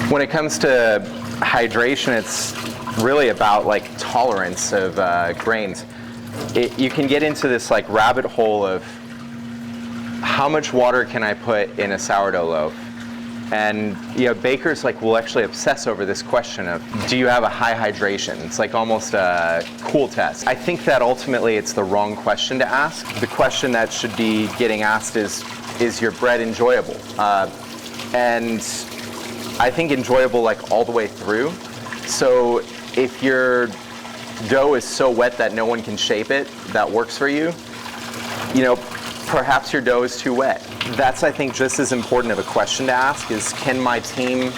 When it comes to hydration, it's really about like tolerance of grains. You can get into this like rabbit hole of how much water can I put in a sourdough loaf? And bakers will actually obsess over this question of, do you have a high hydration? It's like almost a cool test. I think that ultimately it's the wrong question to ask. The question that should be getting asked is your bread enjoyable? And I think enjoyable all the way through. So if your dough is so wet that no one can shape it, that works for you, perhaps your dough is too wet. That's, I think, just as important of a question to ask is, can my team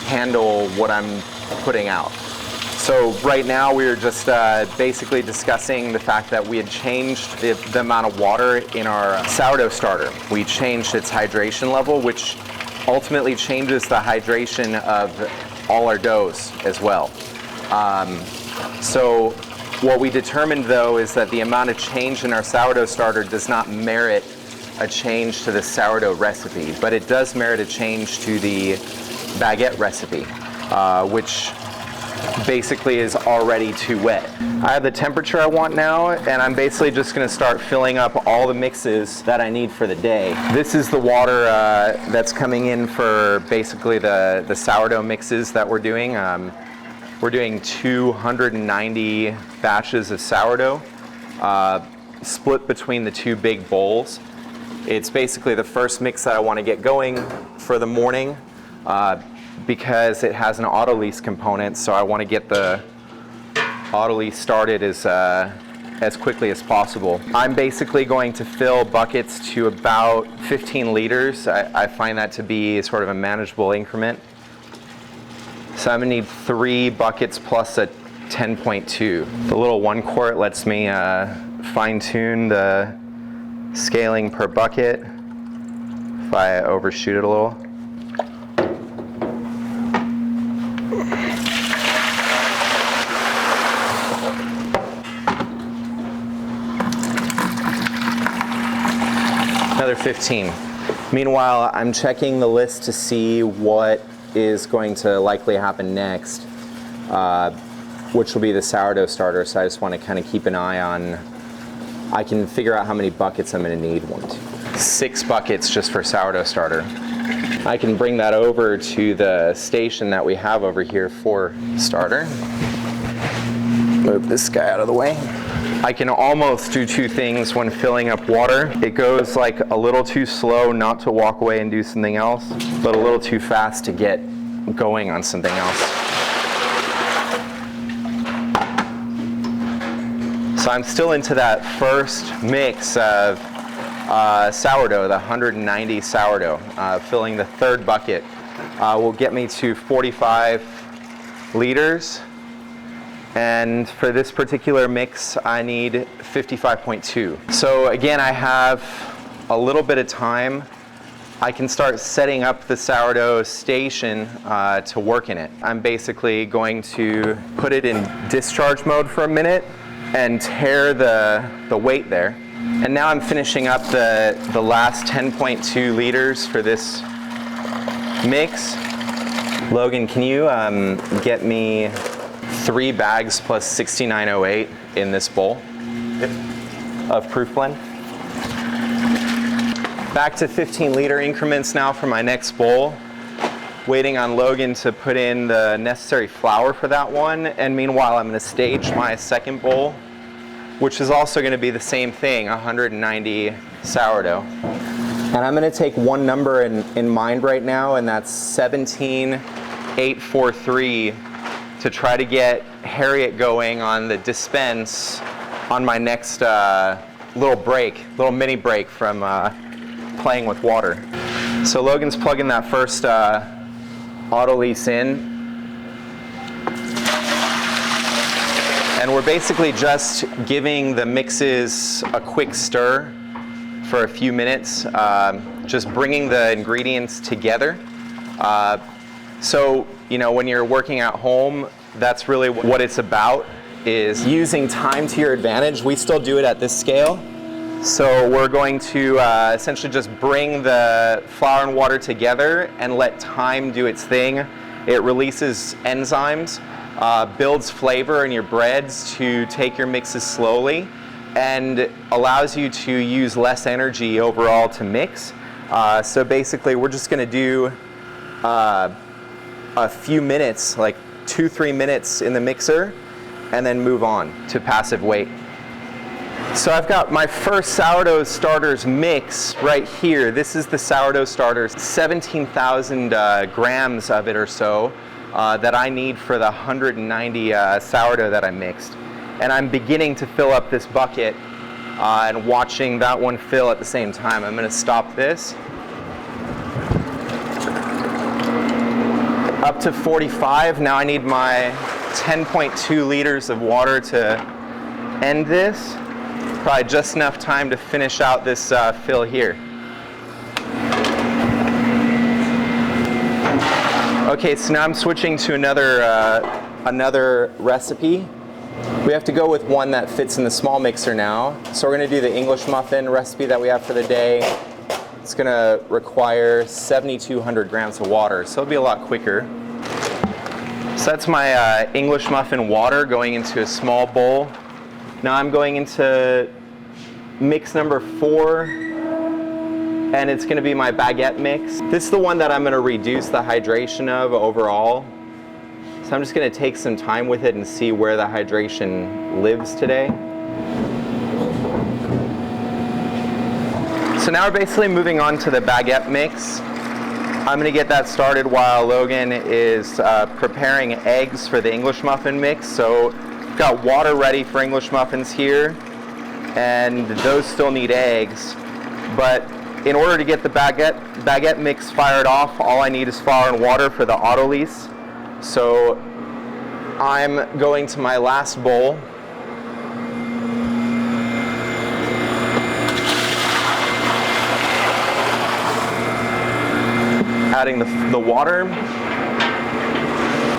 handle what I'm putting out? So right now we're just basically discussing the fact that we had changed the amount of water in our sourdough starter. We changed its hydration level, which ultimately changes the hydration of all our doughs as well. So what we determined, though, is that the amount of change in our sourdough starter does not merit a change to the sourdough recipe, but it does merit a change to the baguette recipe, which basically is already too wet. I have the temperature I want now, and I'm basically just going to start filling up all the mixes that I need for the day. This is the water that's coming in for basically the sourdough mixes that we're doing. We're doing 290 batches of sourdough, split between the two big bowls. It's basically the first mix that I want to get going for the morning because it has an auto-lease component, so I want to get the auto-lease started as quickly as possible. I'm basically going to fill buckets to about 15 liters. I find that to be sort of a manageable increment. So I'm going to need 3 buckets plus a 10.2. The little 1 quart lets me fine-tune the scaling per bucket if I overshoot it a little. Another 15. Meanwhile, I'm checking the list to see what is going to likely happen next, which will be the sourdough starter. So I just want to kind of keep an eye on, I can figure out how many buckets I'm going to need. 6 buckets just for sourdough starter. I can bring that over to the station that we have over here for starter. Move this guy out of the way. I can almost do 2 things when filling up water. It goes a little too slow not to walk away and do something else, but a little too fast to get going on something else. So I'm still into that first mix of sourdough, the 190 sourdough. Filling the 3rd bucket will get me to 45 liters. And for this particular mix, I need 55.2. So again, I have a little bit of time. I can start setting up the sourdough station to work in it. I'm basically going to put it in discharge mode for a minute and tear the weight there. And now I'm finishing up the last 10.2 liters for this mix. Logan, can you get me 3 bags plus 6908 in this bowl of proof blend? Back to 15 liter increments now for my next bowl. Waiting on Logan to put in the necessary flour for that one. And meanwhile, I'm going to stage my second bowl, which is also going to be the same thing, 190 sourdough. And I'm going to take one number in mind right now, and that's 17843. To try to get Harriet going on the dispense on my next little mini break from playing with water. So Logan's plugging that first auto-lease in. And we're basically just giving the mixes a quick stir for a few minutes, just bringing the ingredients together. So, when you're working at home, that's really what it's about, is using time to your advantage. We still do it at this scale. So we're going to essentially just bring the flour and water together and let time do its thing It releases enzymes, builds flavor in your breads to take your mixes slowly, and allows you to use less energy overall to mix. So basically we're just going to do a few minutes, like 2-3 minutes in the mixer, and then move on to passive wait. So I've got my first sourdough starters mix right here. This is the sourdough starters, 17,000 grams of it or so that I need for the 190 sourdough that I mixed. And I'm beginning to fill up this bucket and watching that one fill at the same time. I'm going to stop this. Up to 45. Now I need my 10.2 liters of water to end this. Probably just enough time to finish out this fill here. Okay, so now I'm switching to another recipe. We have to go with one that fits in the small mixer now. So we're going to do the English muffin recipe that we have for the day. It's going to require 7,200 grams of water, so it'll be a lot quicker. So that's my English muffin water going into a small bowl. Now I'm going into mix number 4, and it's going to be my baguette mix. This is the one that I'm going to reduce the hydration of overall. So I'm just going to take some time with it and see where the hydration lives today. So now we're basically moving on to the baguette mix. I'm going to get that started while Logan is preparing eggs for the English muffin mix. So I've got water ready for English muffins here, and those still need eggs. But in order to get the baguette mix fired off, all I need is flour and water for the autolyse. So I'm going to my last bowl. Adding the water.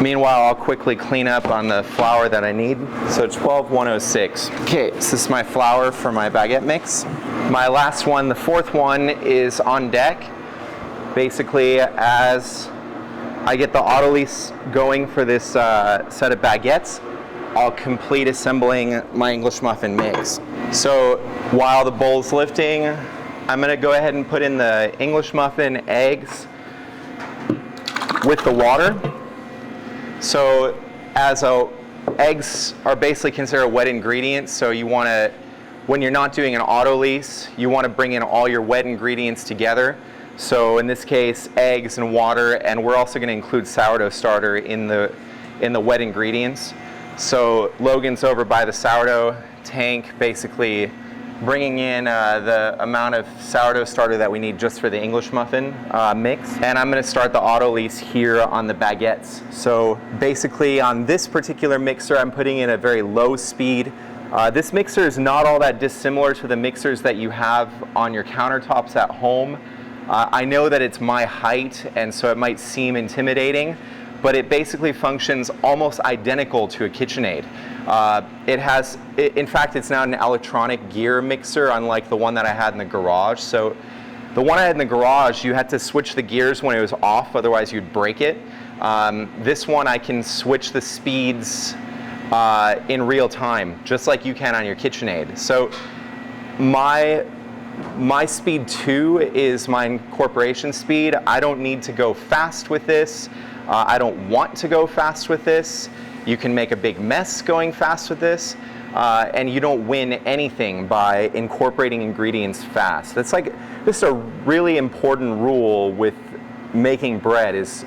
Meanwhile, I'll quickly clean up on the flour that I need. So 12,106. Okay, so this is my flour for my baguette mix. My last one, the fourth one, is on deck. Basically, as I get the autolyse going for this set of baguettes, I'll complete assembling my English muffin mix. So while the bowl's lifting, I'm going to go ahead and put in the English muffin eggs with the water. So eggs are basically considered a wet ingredient, so you want to, when you're not doing an autolyse, you want to bring in all your wet ingredients together. So in this case, eggs and water, and we're also going to include sourdough starter in the wet ingredients. So Logan's over by the sourdough tank, basically bringing in the amount of sourdough starter that we need just for the English muffin mix. And I'm going to start the autolyse here on the baguettes. So basically on this particular mixer, I'm putting in a very low speed. This mixer is not all that dissimilar to the mixers that you have on your countertops at home. I know that it's my height, and so it might seem intimidating, but it basically functions almost identical to a KitchenAid. In fact, it's not an electronic gear mixer, unlike the one that I had in the garage. So the one I had in the garage, you had to switch the gears when it was off, otherwise you'd break it. This one, I can switch the speeds in real time, just like you can on your KitchenAid. So my speed 2 is my incorporation speed. I don't need to go fast with this. I don't want to go fast with this. You can make a big mess going fast with this, and you don't win anything by incorporating ingredients fast. That's like, this is a really important rule with making bread, is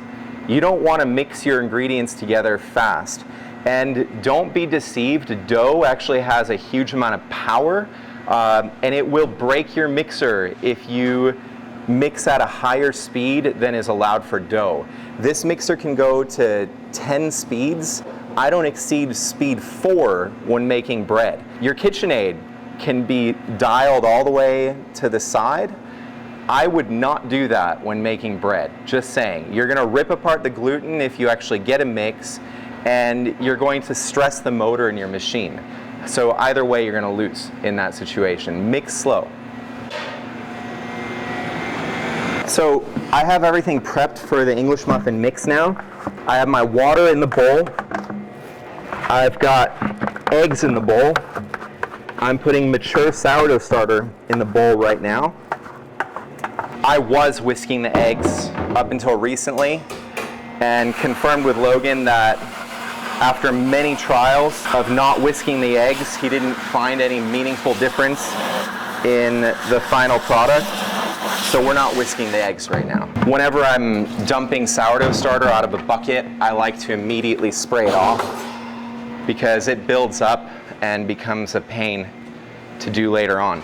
you don't want to mix your ingredients together fast. And don't be deceived, dough actually has a huge amount of power, and it will break your mixer if you mix at a higher speed than is allowed for dough. This mixer can go to 10 speeds. I don't exceed speed 4 when making bread. Your KitchenAid can be dialed all the way to the side. I would not do that when making bread, just saying. You're gonna rip apart the gluten if you actually get a mix, and you're going to stress the motor in your machine. So either way, you're gonna lose in that situation. Mix slow. So I have everything prepped for the English muffin mix now. I have my water in the bowl. I've got eggs in the bowl. I'm putting mature sourdough starter in the bowl right now. I was whisking the eggs up until recently and confirmed with Logan that after many trials of not whisking the eggs, he didn't find any meaningful difference in the final product. So we're not whisking the eggs right now. Whenever I'm dumping sourdough starter out of a bucket, I like to immediately spray it off because it builds up and becomes a pain to do later on.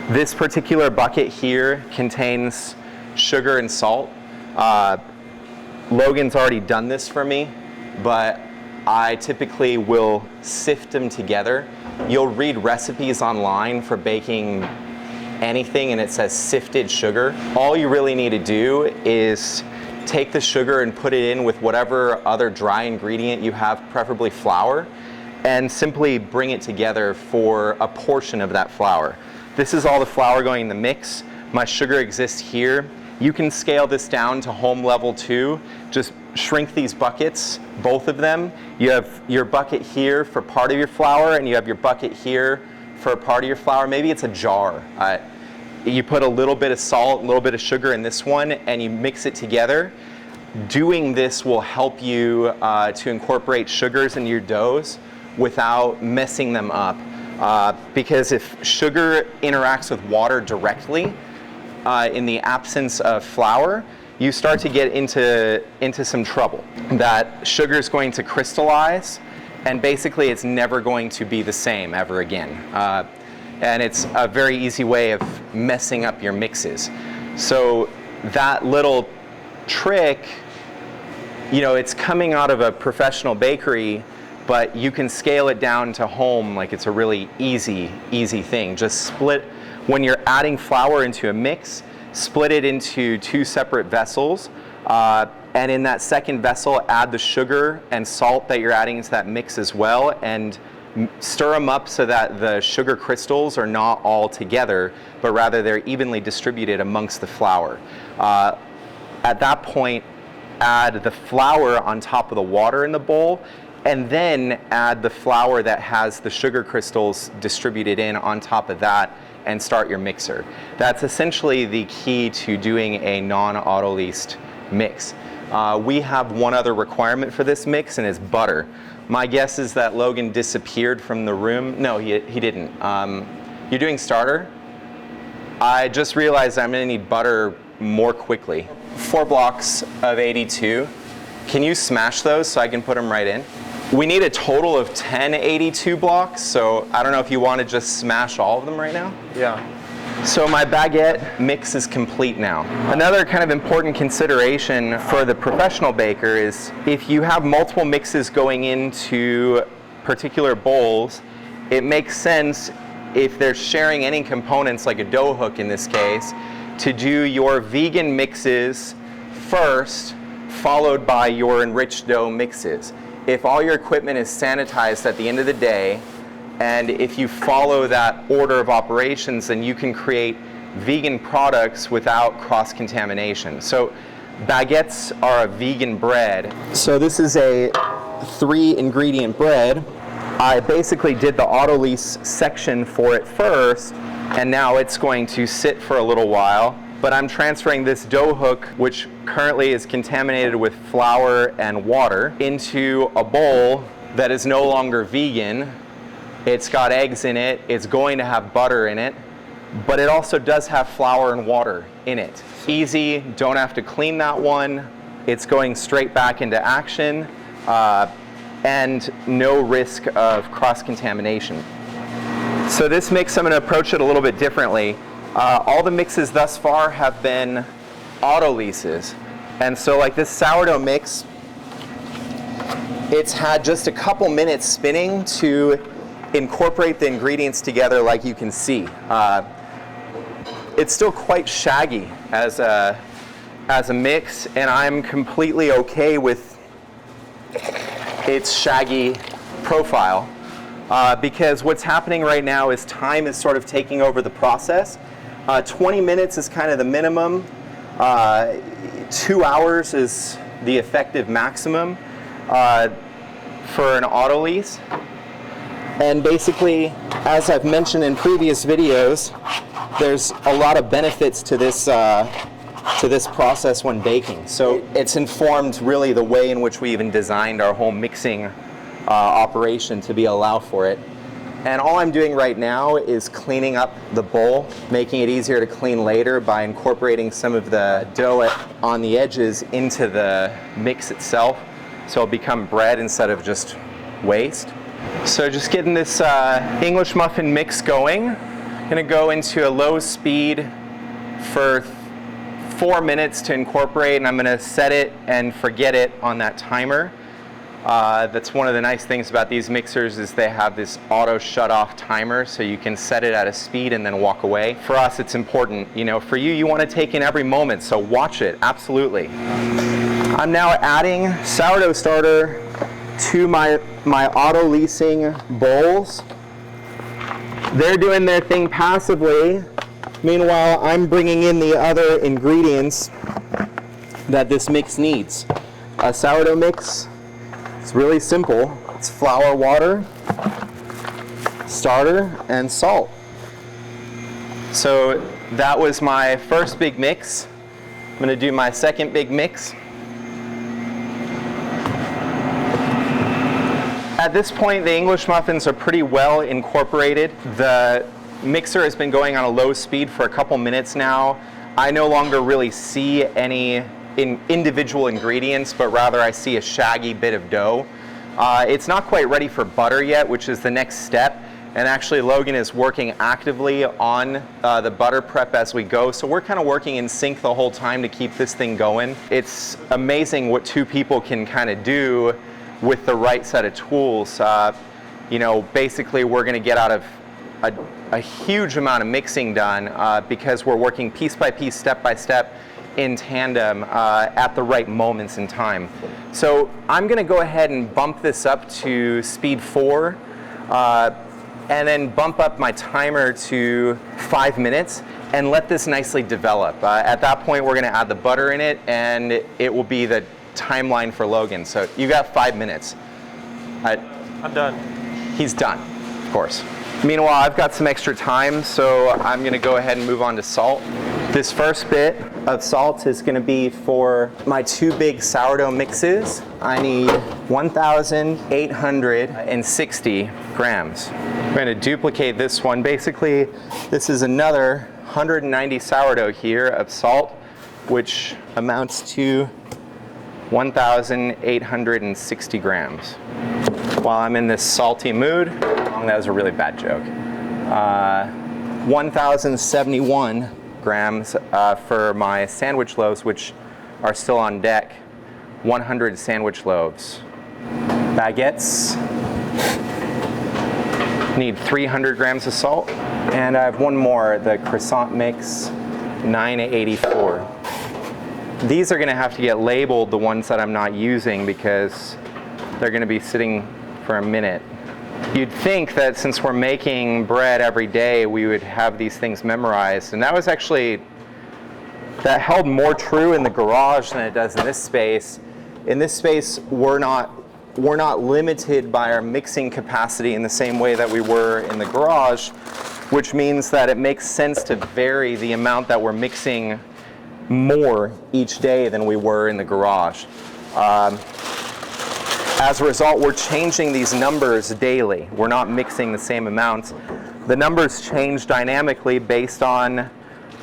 This particular bucket here contains sugar and salt. Logan's already done this for me, but I typically will sift them together. You'll read recipes online for baking anything and it says sifted sugar. All you really need to do is take the sugar and put it in with whatever other dry ingredient you have, preferably flour, and simply bring it together for a portion of that flour. This is all the flour going in the mix. My sugar exists here. You can scale this down to home level too. Just shrink these buckets, both of them. You have your bucket here for part of your flour and you have your bucket here for a part of your flour. Maybe it's a jar. You put a little bit of salt, a little bit of sugar in this one and you mix it together. Doing this will help you to incorporate sugars into your doughs without messing them up. Because if sugar interacts with water directly, in the absence of flour, you start to get into some trouble. That sugar is going to crystallize, and basically it's never going to be the same ever again. And it's a very easy way of messing up your mixes. So that little trick, you know, it's coming out of a professional bakery, but you can scale it down to home like it's a really easy thing. Just split, when you're adding flour into a mix, split it into two separate vessels. And in that second vessel, add the sugar and salt that you're adding into that mix as well, and stir them up so that the sugar crystals are not all together, but rather they're evenly distributed amongst the flour. At that point, add the flour on top of the water in the bowl, and then add the flour that has the sugar crystals distributed in on top of that, and start your mixer. That's essentially the key to doing a non-auto-leased mix. We have one other requirement for this mix, and it's butter. My guess is that Logan disappeared from the room. No, he didn't. You're doing starter? I just realized I'm gonna need butter more quickly. 4 blocks of 82. Can you smash those so I can put them right in? We need a total of 10 82 blocks, so I don't know if you want to just smash all of them right now? Yeah. So my baguette mix is complete now. Another kind of important consideration for the professional baker is if you have multiple mixes going into particular bowls, it makes sense if they're sharing any components, like a dough hook in this case, to do your vegan mixes first, followed by your enriched dough mixes. If all your equipment is sanitized at the end of the day, and if you follow that order of operations, then you can create vegan products without cross-contamination. So baguettes are a vegan bread. So this is a 3-ingredient bread. I basically did the auto lease section for it first, and now it's going to sit for a little while. But I'm transferring this dough hook, which currently is contaminated with flour and water, into a bowl that is no longer vegan. It's got eggs in it, it's going to have butter in it, but it also does have flour and water in it. Easy, don't have to clean that one. It's going straight back into action, and no risk of cross-contamination. So this mix, I'm gonna approach it a little bit differently. All the mixes thus far have been auto leases. And so like this sourdough mix, it's had just a couple minutes spinning to incorporate the ingredients together like you can see. It's still quite shaggy as a mix, and I'm completely okay with its shaggy profile because what's happening right now is time is sort of taking over the process. 20 minutes is kind of the minimum. 2 hours is the effective maximum for an auto lease. And basically, as I've mentioned in previous videos, there's a lot of benefits to this process when baking. So it's informed really the way in which we even designed our whole mixing operation to allow for it. And all I'm doing right now is cleaning up the bowl, making it easier to clean later by incorporating some of the dough on the edges into the mix itself, so it'll become bread instead of just waste. So just getting this English muffin mix going. I'm gonna go into a low speed for 4 minutes to incorporate, and I'm gonna set it and forget it on that timer. That's one of the nice things about these mixers is they have this auto shut off timer, so you can set it at a speed and then walk away. For us, it's important. You know, for you want to take in every moment, so watch it, absolutely. I'm now adding sourdough starter to my auto leasing bowls. They're doing their thing passively. Meanwhile, I'm bringing in the other ingredients that this mix needs. A sourdough mix. It's really simple. It's flour, water, starter, and salt. So that was my first big mix. I'm going to do my second big mix. At this point, the English muffins are pretty well incorporated. The mixer has been going on a low speed for a couple minutes now. I no longer really see any individual ingredients, but rather I see a shaggy bit of dough. It's not quite ready for butter yet, which is the next step. And actually Logan is working actively on the butter prep as we go. So we're kind of working in sync the whole time to keep this thing going. It's amazing what two people can kind of do with the right set of tools. You know, basically we're going to get out of a huge amount of mixing done because we're working piece by piece, step by step, in tandem at the right moments in time. So I'm going to go ahead and bump this up to speed 4 and then bump up my timer to 5 minutes and let this nicely develop. At that point we're going to add the butter in it and it will be the timeline for Logan. So you got 5 minutes. I'm done. He's done, of course. Meanwhile, I've got some extra time, so I'm going to go ahead and move on to salt. This first bit of salt is going to be for my 2 big sourdough mixes. I need 1,860 grams. I'm going to duplicate this one. Basically, this is another 190 sourdough here of salt, which amounts to 1,860 grams. While I'm in this salty mood, that was a really bad joke. 1,071 grams for my sandwich loaves, which are still on deck. 100 sandwich loaves. Baguettes need 300 grams of salt. And I have one more, the croissant mix, 984. These are going to have to get labeled, the ones that I'm not using, because they're going to be sitting for a minute. You'd think that since we're making bread every day, we would have these things memorized, and that held more true in the garage than it does in this space. In this space, we're not limited by our mixing capacity in the same way that we were in the garage, which means that it makes sense to vary the amount that we're mixing more each day than we were in the garage. As a result, we're changing these numbers daily. We're not mixing the same amounts. The numbers change dynamically based on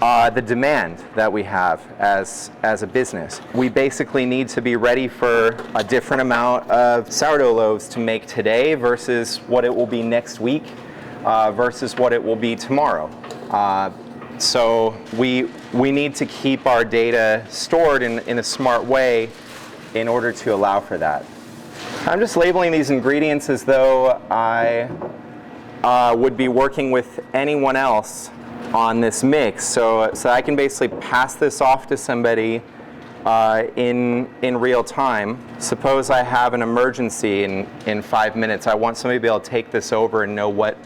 the demand that we have as a business. We basically need to be ready for a different amount of sourdough loaves to make today versus what it will be next week versus what it will be tomorrow. So we need to keep our data stored in a smart way in order to allow for that. I'm just labeling these ingredients as though I would be working with anyone else on this mix. So I can basically pass this off to somebody in real time. Suppose I have an emergency in 5 minutes. I want somebody to be able to take this over and know what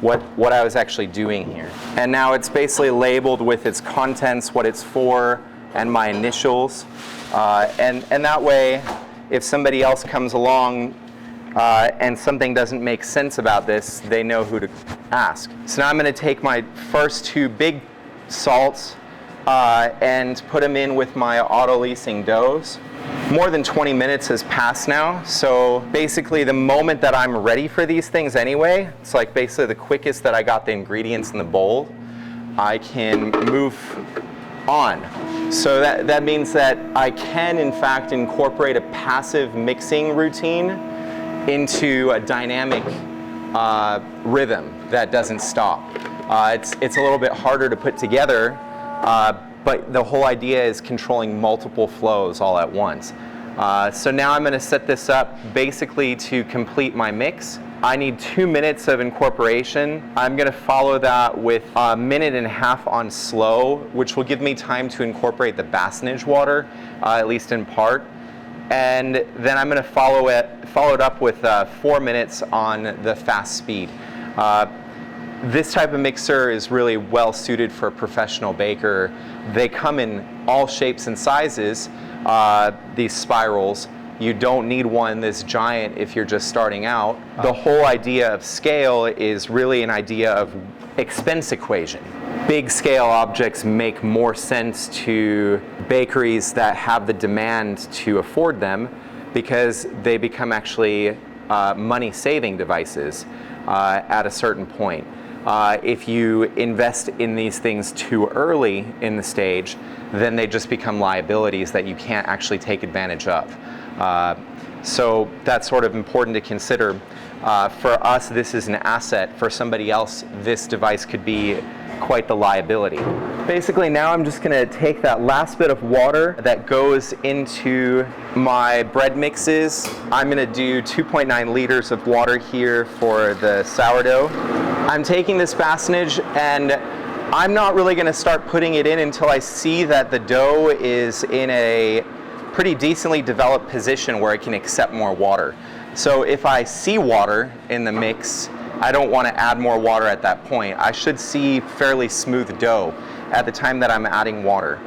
what I was actually doing here. And now it's basically labeled with its contents, what it's for, and my initials. And that way, if somebody else comes along and something doesn't make sense about this, they know who to ask. So now I'm going to take my first 2 big salts and put them in with my auto leasing doughs. More than 20 minutes has passed now, so basically the moment that I'm ready for these things anyway, it's like basically the quickest that I got the ingredients in the bowl, I can move on. So that means that I can in fact incorporate a passive mixing routine into a dynamic rhythm that doesn't stop. It's a little bit harder to put together, but the whole idea is controlling multiple flows all at once. So now I'm going to set this up basically to complete my mix. I need 2 minutes of incorporation. I'm going to follow that with 1.5 minutes on slow, which will give me time to incorporate the bassinage water, at least in part. And then I'm going to follow it up with 4 minutes on the fast speed. This type of mixer is really well suited for a professional baker. They come in all shapes and sizes, these spirals. You don't need one this giant if you're just starting out. The whole idea of scale is really an idea of expense equation. Big scale objects make more sense to bakeries that have the demand to afford them because they become actually money-saving devices at a certain point. If you invest in these things too early in the stage, then they just become liabilities that you can't actually take advantage of. So that's sort of important to consider. For us, this is an asset. For somebody else, this device could be quite the liability. Basically, now I'm just going to take that last bit of water that goes into my bread mixes. I'm going to do 2.9 liters of water here for the sourdough. I'm taking this bassinage and I'm not really going to start putting it in until I see that the dough is in a pretty decently developed position where it can accept more water. So if I see water in the mix, I don't want to add more water at that point. I should see fairly smooth dough at the time that I'm adding water.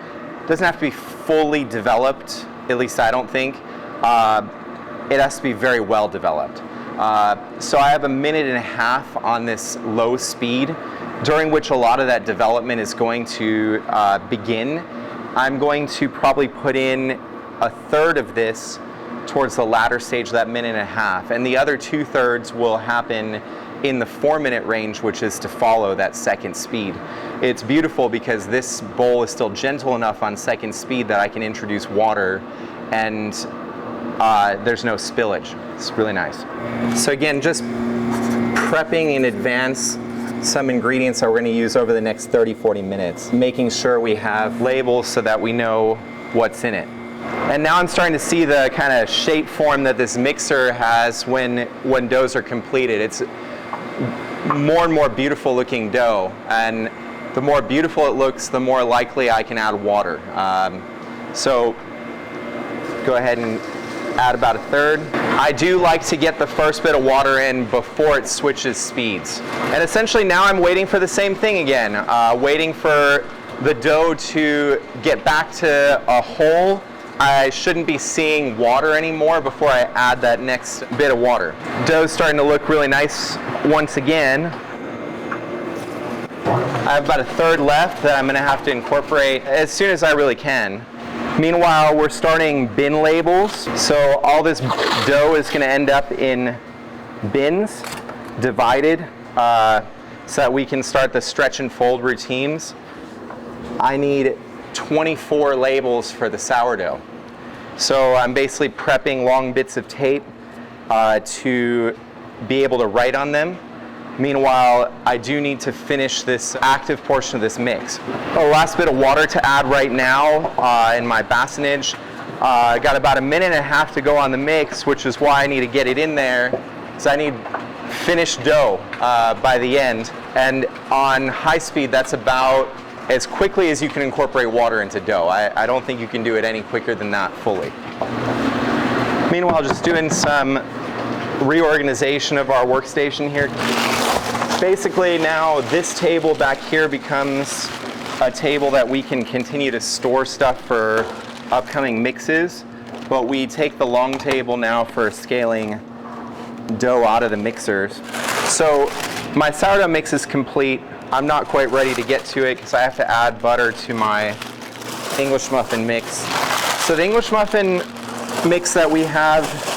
It doesn't have to be fully developed, at least I don't think. It has to be very well developed. So I have 1.5 minutes on this low speed, during which a lot of that development is going to begin. I'm going to probably put in 1/3 of this towards the latter stage of that 1.5 minutes, and the other 2/3 will happen in the 4-minute range, which is to follow that second speed. It's beautiful because this bowl is still gentle enough on second speed that I can introduce water and there's no spillage. It's really nice. So again, just prepping in advance some ingredients that we're going to use over the next 30-40 minutes, making sure we have labels so that we know what's in it. And now I'm starting to see the kind of shape form that this mixer has when doughs are completed. It's more and more beautiful looking dough, and the more beautiful it looks, the more likely I can add water. So go ahead and add about 1/3. I do like to get the first bit of water in before it switches speeds. And essentially now I'm waiting for the same thing again, waiting for the dough to get back to a whole. I shouldn't be seeing water anymore before I add that next bit of water. Dough's starting to look really nice once again. I have about 1/3 left that I'm going to have to incorporate as soon as I really can. Meanwhile, we're starting bin labels. So all this dough is going to end up in bins, divided, so that we can start the stretch and fold routines. I need 24 labels for the sourdough. So I'm basically prepping long bits of tape to be able to write on them. Meanwhile, I do need to finish this active portion of this mix. The last bit of water to add right now in my bassinage. I got about 1.5 minutes to go on the mix, which is why I need to get it in there. So I need finished dough by the end. And on high speed, that's about as quickly as you can incorporate water into dough. I don't think you can do it any quicker than that fully. Meanwhile, just doing some reorganization of our workstation here. Basically now this table back here becomes a table that we can continue to store stuff for upcoming mixes, but we take the long table now for scaling dough out of the mixers. So my sourdough mix is complete. I'm not quite ready to get to it because I have to add butter to my English muffin mix. So the English muffin mix that we have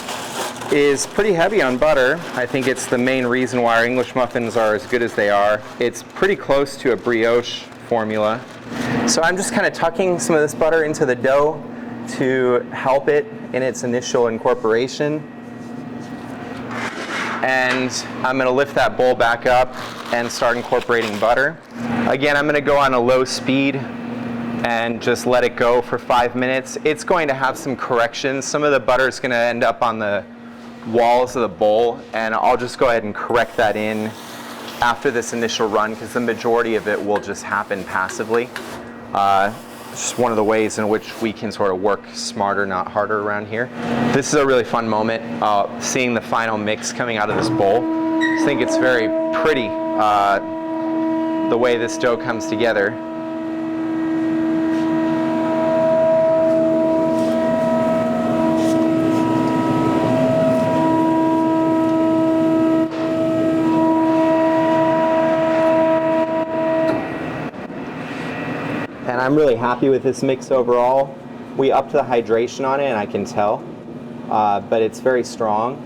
is pretty heavy on butter. I think it's the main reason why our English muffins are as good as they are. It's pretty close to a brioche formula. So I'm just kind of tucking some of this butter into the dough to help it in its initial incorporation. And I'm going to lift that bowl back up and start incorporating butter. Again, I'm going to go on a low speed and just let it go for 5 minutes. It's going to have some corrections. Some of the butter is going to end up on the walls of the bowl, and I'll just go ahead and correct that in after this initial run because the majority of it will just happen passively. Just one of the ways in which we can sort of work smarter, not harder around here. This is a really fun moment, seeing the final mix coming out of this bowl. I think it's very pretty, the way this dough comes together. And I'm really happy with this mix overall. We upped the hydration on it, and I can tell, but it's very strong.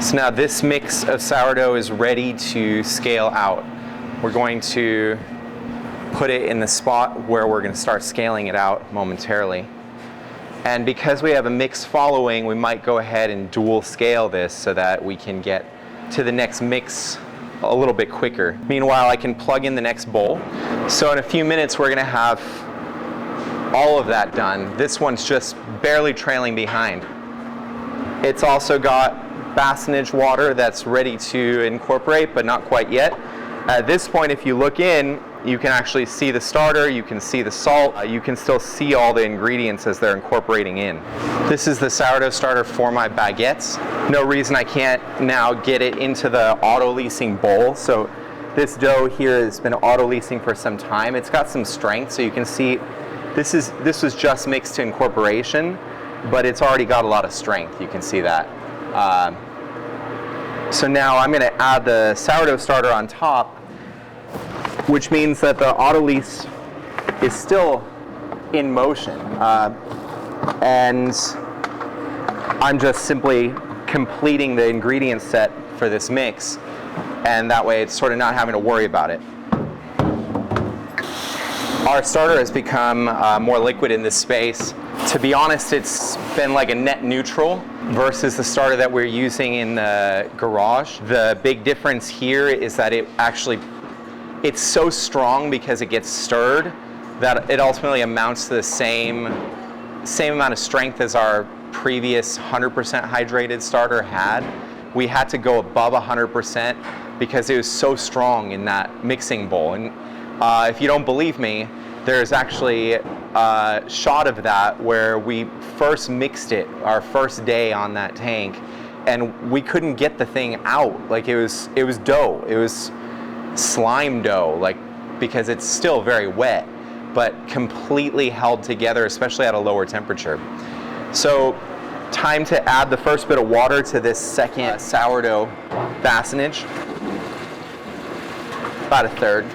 So now this mix of sourdough is ready to scale out. We're going to put it in the spot where we're going to start scaling it out momentarily. And because we have a mix following, we might go ahead and dual scale this so that we can get to the next mix a little bit quicker. Meanwhile, I can plug in the next bowl. So in a few minutes, we're gonna have all of that done. This one's just barely trailing behind. It's also got bassinage water that's ready to incorporate, but not quite yet. At this point, if you look in, you can actually see the starter, you can see the salt, you can still see all the ingredients as they're incorporating in. This is the sourdough starter for my baguettes. No reason I can't now get it into the auto-leasing bowl. So this dough here has been auto-leasing for some time. It's got some strength, so you can see this was just mixed to incorporation, but it's already got a lot of strength. You can see that. So now I'm gonna add the sourdough starter on top, which means that the auto-lease is still in motion. And I'm just simply completing the ingredient set for this mix, and that way it's sort of not having to worry about it. Our starter has become more liquid in this space. To be honest, it's been like a net neutral versus the starter that we're using in the garage. The big difference here is that it's so strong because it gets stirred that it ultimately amounts to the same amount of strength as our previous 100% hydrated starter had. We had to go above 100% because it was so strong in that mixing bowl. And if you don't believe me, there's actually a shot of that where we first mixed it our first day on that tank, and we couldn't get the thing out. Like it was dough. It was slime dough, like, because it's still very wet, but completely held together, especially at a lower temperature. So time to add the first bit of water to this second sourdough bassinage. About a third.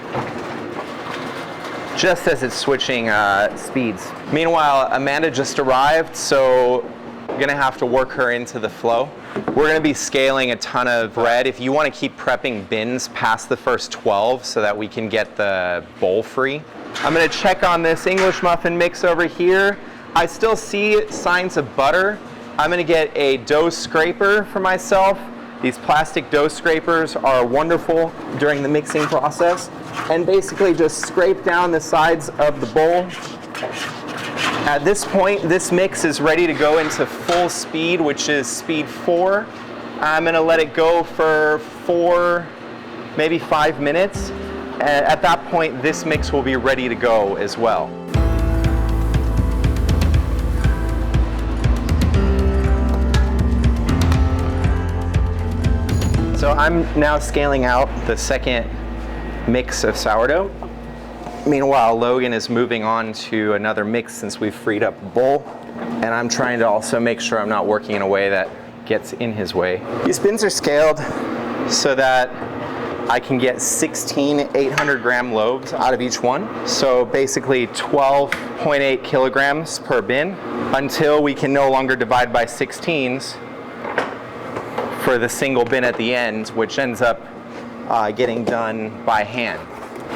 Just as it's switching speeds. Meanwhile, Amanda just arrived, so we're gonna have to work her into the flow. We're gonna be scaling a ton of bread. If you wanna keep prepping bins past the first 12 so that we can get the bowl free. I'm gonna check on this English muffin mix over here. I still see signs of butter. I'm gonna get a dough scraper for myself. These plastic dough scrapers are wonderful during the mixing process, and basically just scrape down the sides of the bowl. At this point, this mix is ready to go into full speed, which is speed 4. I'm gonna let it go for 4, maybe 5 minutes. At that point, this mix will be ready to go as well. I'm now scaling out the second mix of sourdough. Meanwhile, Logan is moving on to another mix since we've freed up the bowl. And I'm trying to also make sure I'm not working in a way that gets in his way. These bins are scaled so that I can get 16 800-gram loaves out of each one. So basically 12.8 kilograms per bin until we can no longer divide by 16s for the single bin at the end, which ends up getting done by hand.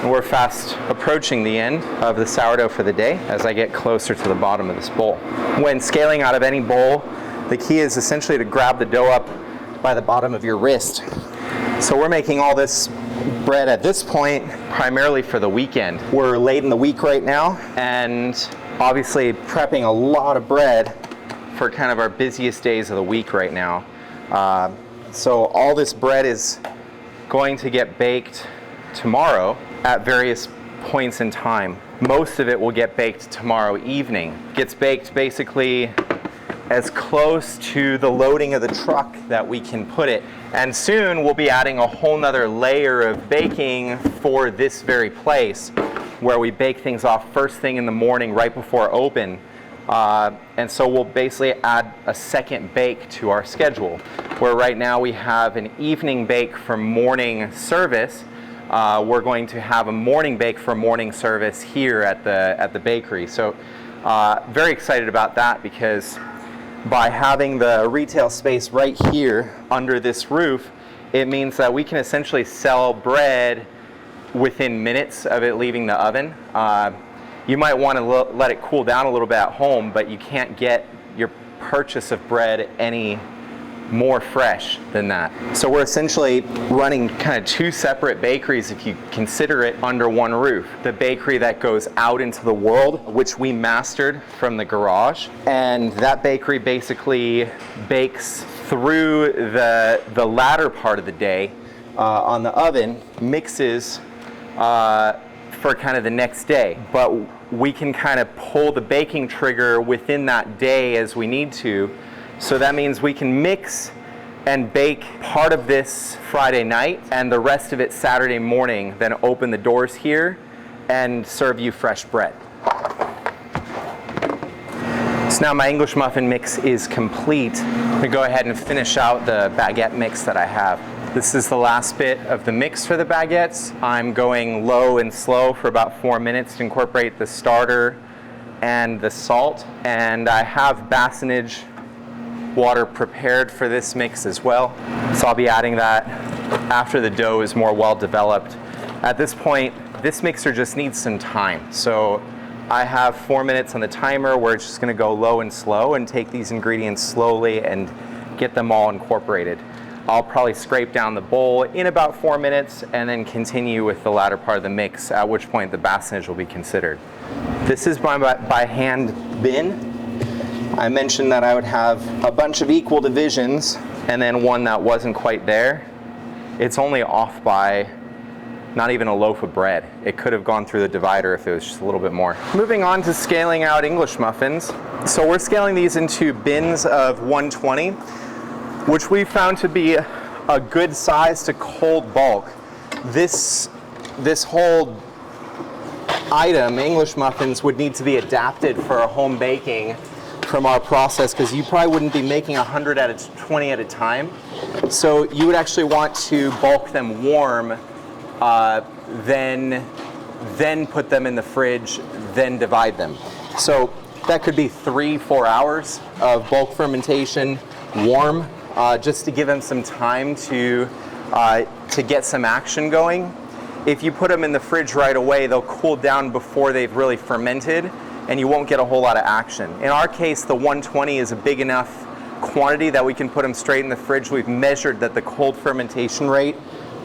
And we're fast approaching the end of the sourdough for the day as I get closer to the bottom of this bowl. When scaling out of any bowl, the key is essentially to grab the dough up by the bottom of your wrist. So we're making all this bread at this point primarily for the weekend. We're late in the week right now and obviously prepping a lot of bread for kind of our busiest days of the week right now. So all this bread is going to get baked tomorrow at various points in time. Most of it will get baked tomorrow evening. Gets baked basically as close to the loading of the truck that we can put it. And soon we'll be adding a whole nother layer of baking for this very place where we bake things off first thing in the morning right before open. And so we'll basically add a second bake to our schedule, where right now we have an evening bake for morning service. We're going to have a morning bake for morning service here at the bakery. So very excited about that, because by having the retail space right here under this roof, it means that we can essentially sell bread within minutes of it leaving the oven. You might want to let it cool down a little bit at home, but you can't get your purchase of bread any more fresh than that. So we're essentially running kind of two separate bakeries if you consider it under one roof. The bakery that goes out into the world, which we mastered from the garage, and that bakery basically bakes through the latter part of the day on the oven, mixes for kind of the next day. But we can kind of pull the baking trigger within that day as we need to. So that means we can mix and bake part of this Friday night and the rest of it Saturday morning, then open the doors here and serve you fresh bread. So now my English muffin mix is complete. I'm gonna go ahead and finish out the baguette mix that I have. This is the last bit of the mix for the baguettes. I'm going low and slow for about 4 minutes to incorporate the starter and the salt. And I have basinage water prepared for this mix as well. So I'll be adding that after the dough is more well developed. At this point, this mixer just needs some time. So I have 4 minutes on the timer where it's just gonna go low and slow and take these ingredients slowly and get them all incorporated. I'll probably scrape down the bowl in about 4 minutes and then continue with the latter part of the mix, at which point the basinage will be considered. This is my by hand bin. I mentioned that I would have a bunch of equal divisions and then one that wasn't quite there. It's only off by not even a loaf of bread. It could have gone through the divider if it was just a little bit more. Moving on to scaling out English muffins. So we're scaling these into bins of 120, which we found to be a good size to cold bulk. This whole item, English muffins, would need to be adapted for a home baking from our process, because you probably wouldn't be making 120 at a time. So you would actually want to bulk them warm, then put them in the fridge, then divide them. So that could be 3-4 hours of bulk fermentation, warm, just to give them some time to get some action going. If you put them in the fridge right away, they'll cool down before they've really fermented, and you won't get a whole lot of action. In our case, the 120 is a big enough quantity that we can put them straight in the fridge. We've measured that the cold fermentation rate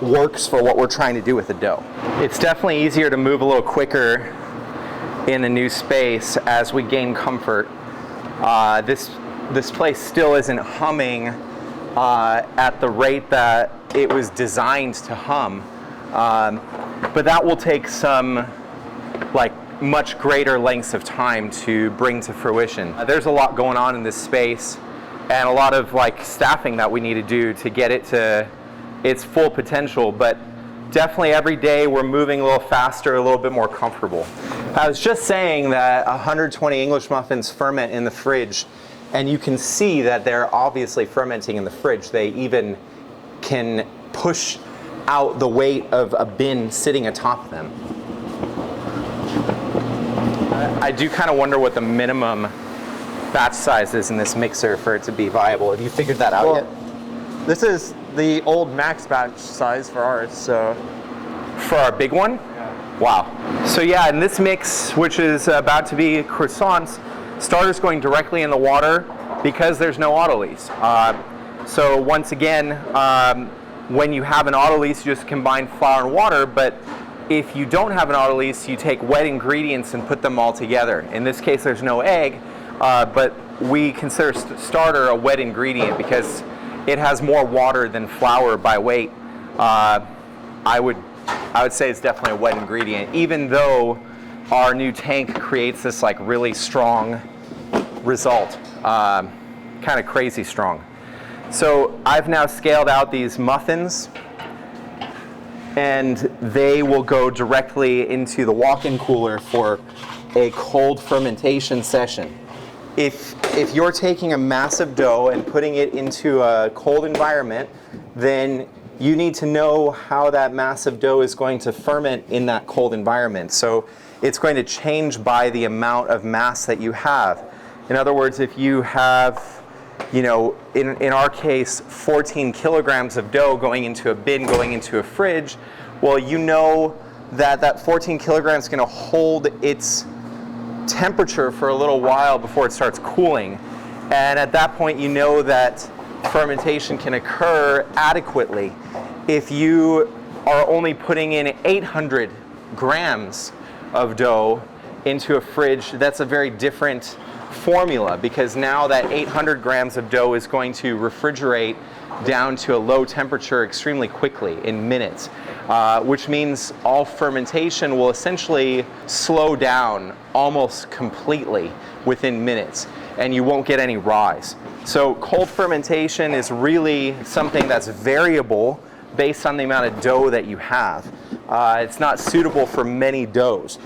works for what we're trying to do with the dough. It's definitely easier to move a little quicker in the new space as we gain comfort. This place still isn't humming at the rate that it was designed to hum, but that will take some much greater lengths of time to bring to fruition. There's a lot going on in this space and a lot of staffing that we need to do to get it to its full potential, but definitely every day we're moving a little faster, a little bit more comfortable. I was just saying that 120 English muffins ferment in the fridge, and you can see that they're obviously fermenting in the fridge. They even can push out the weight of a bin sitting atop of them. I do kind of wonder what the minimum batch size is in this mixer for it to be viable. Have you figured that out yet? This is the old max batch size for ours, so. For our big one? Yeah. Wow. So yeah, in this mix, which is about to be croissants, starter's going directly in the water because there's no autolyse. So once again, when you have an autolyse, you just combine flour and water, but if you don't have an autolyse, you take wet ingredients and put them all together. In this case, there's no egg, but we consider starter a wet ingredient because it has more water than flour by weight. I would say it's definitely a wet ingredient, even though our new tank creates this like really strong result, kind of crazy strong. So I've now scaled out these muffins, and they will go directly into the walk-in cooler for a cold fermentation session. If you're taking a massive dough and putting it into a cold environment, then you need to know how that massive dough is going to ferment in that cold environment. So it's going to change by the amount of mass that you have. In other words, if you have, you know, in our case, 14 kilograms of dough going into a bin, going into a fridge, well, you know that that 14 kilograms is going to hold its temperature for a little while before it starts cooling. And at that point, you know that fermentation can occur adequately. If you are only putting in 800 grams of dough into a fridge, that's a very different formula, because now that 800 grams of dough is going to refrigerate down to a low temperature extremely quickly, in minutes, which means all fermentation will essentially slow down almost completely within minutes, and you won't get any rise. So cold fermentation is really something that's variable based on the amount of dough that you have. It's not suitable for many doughs.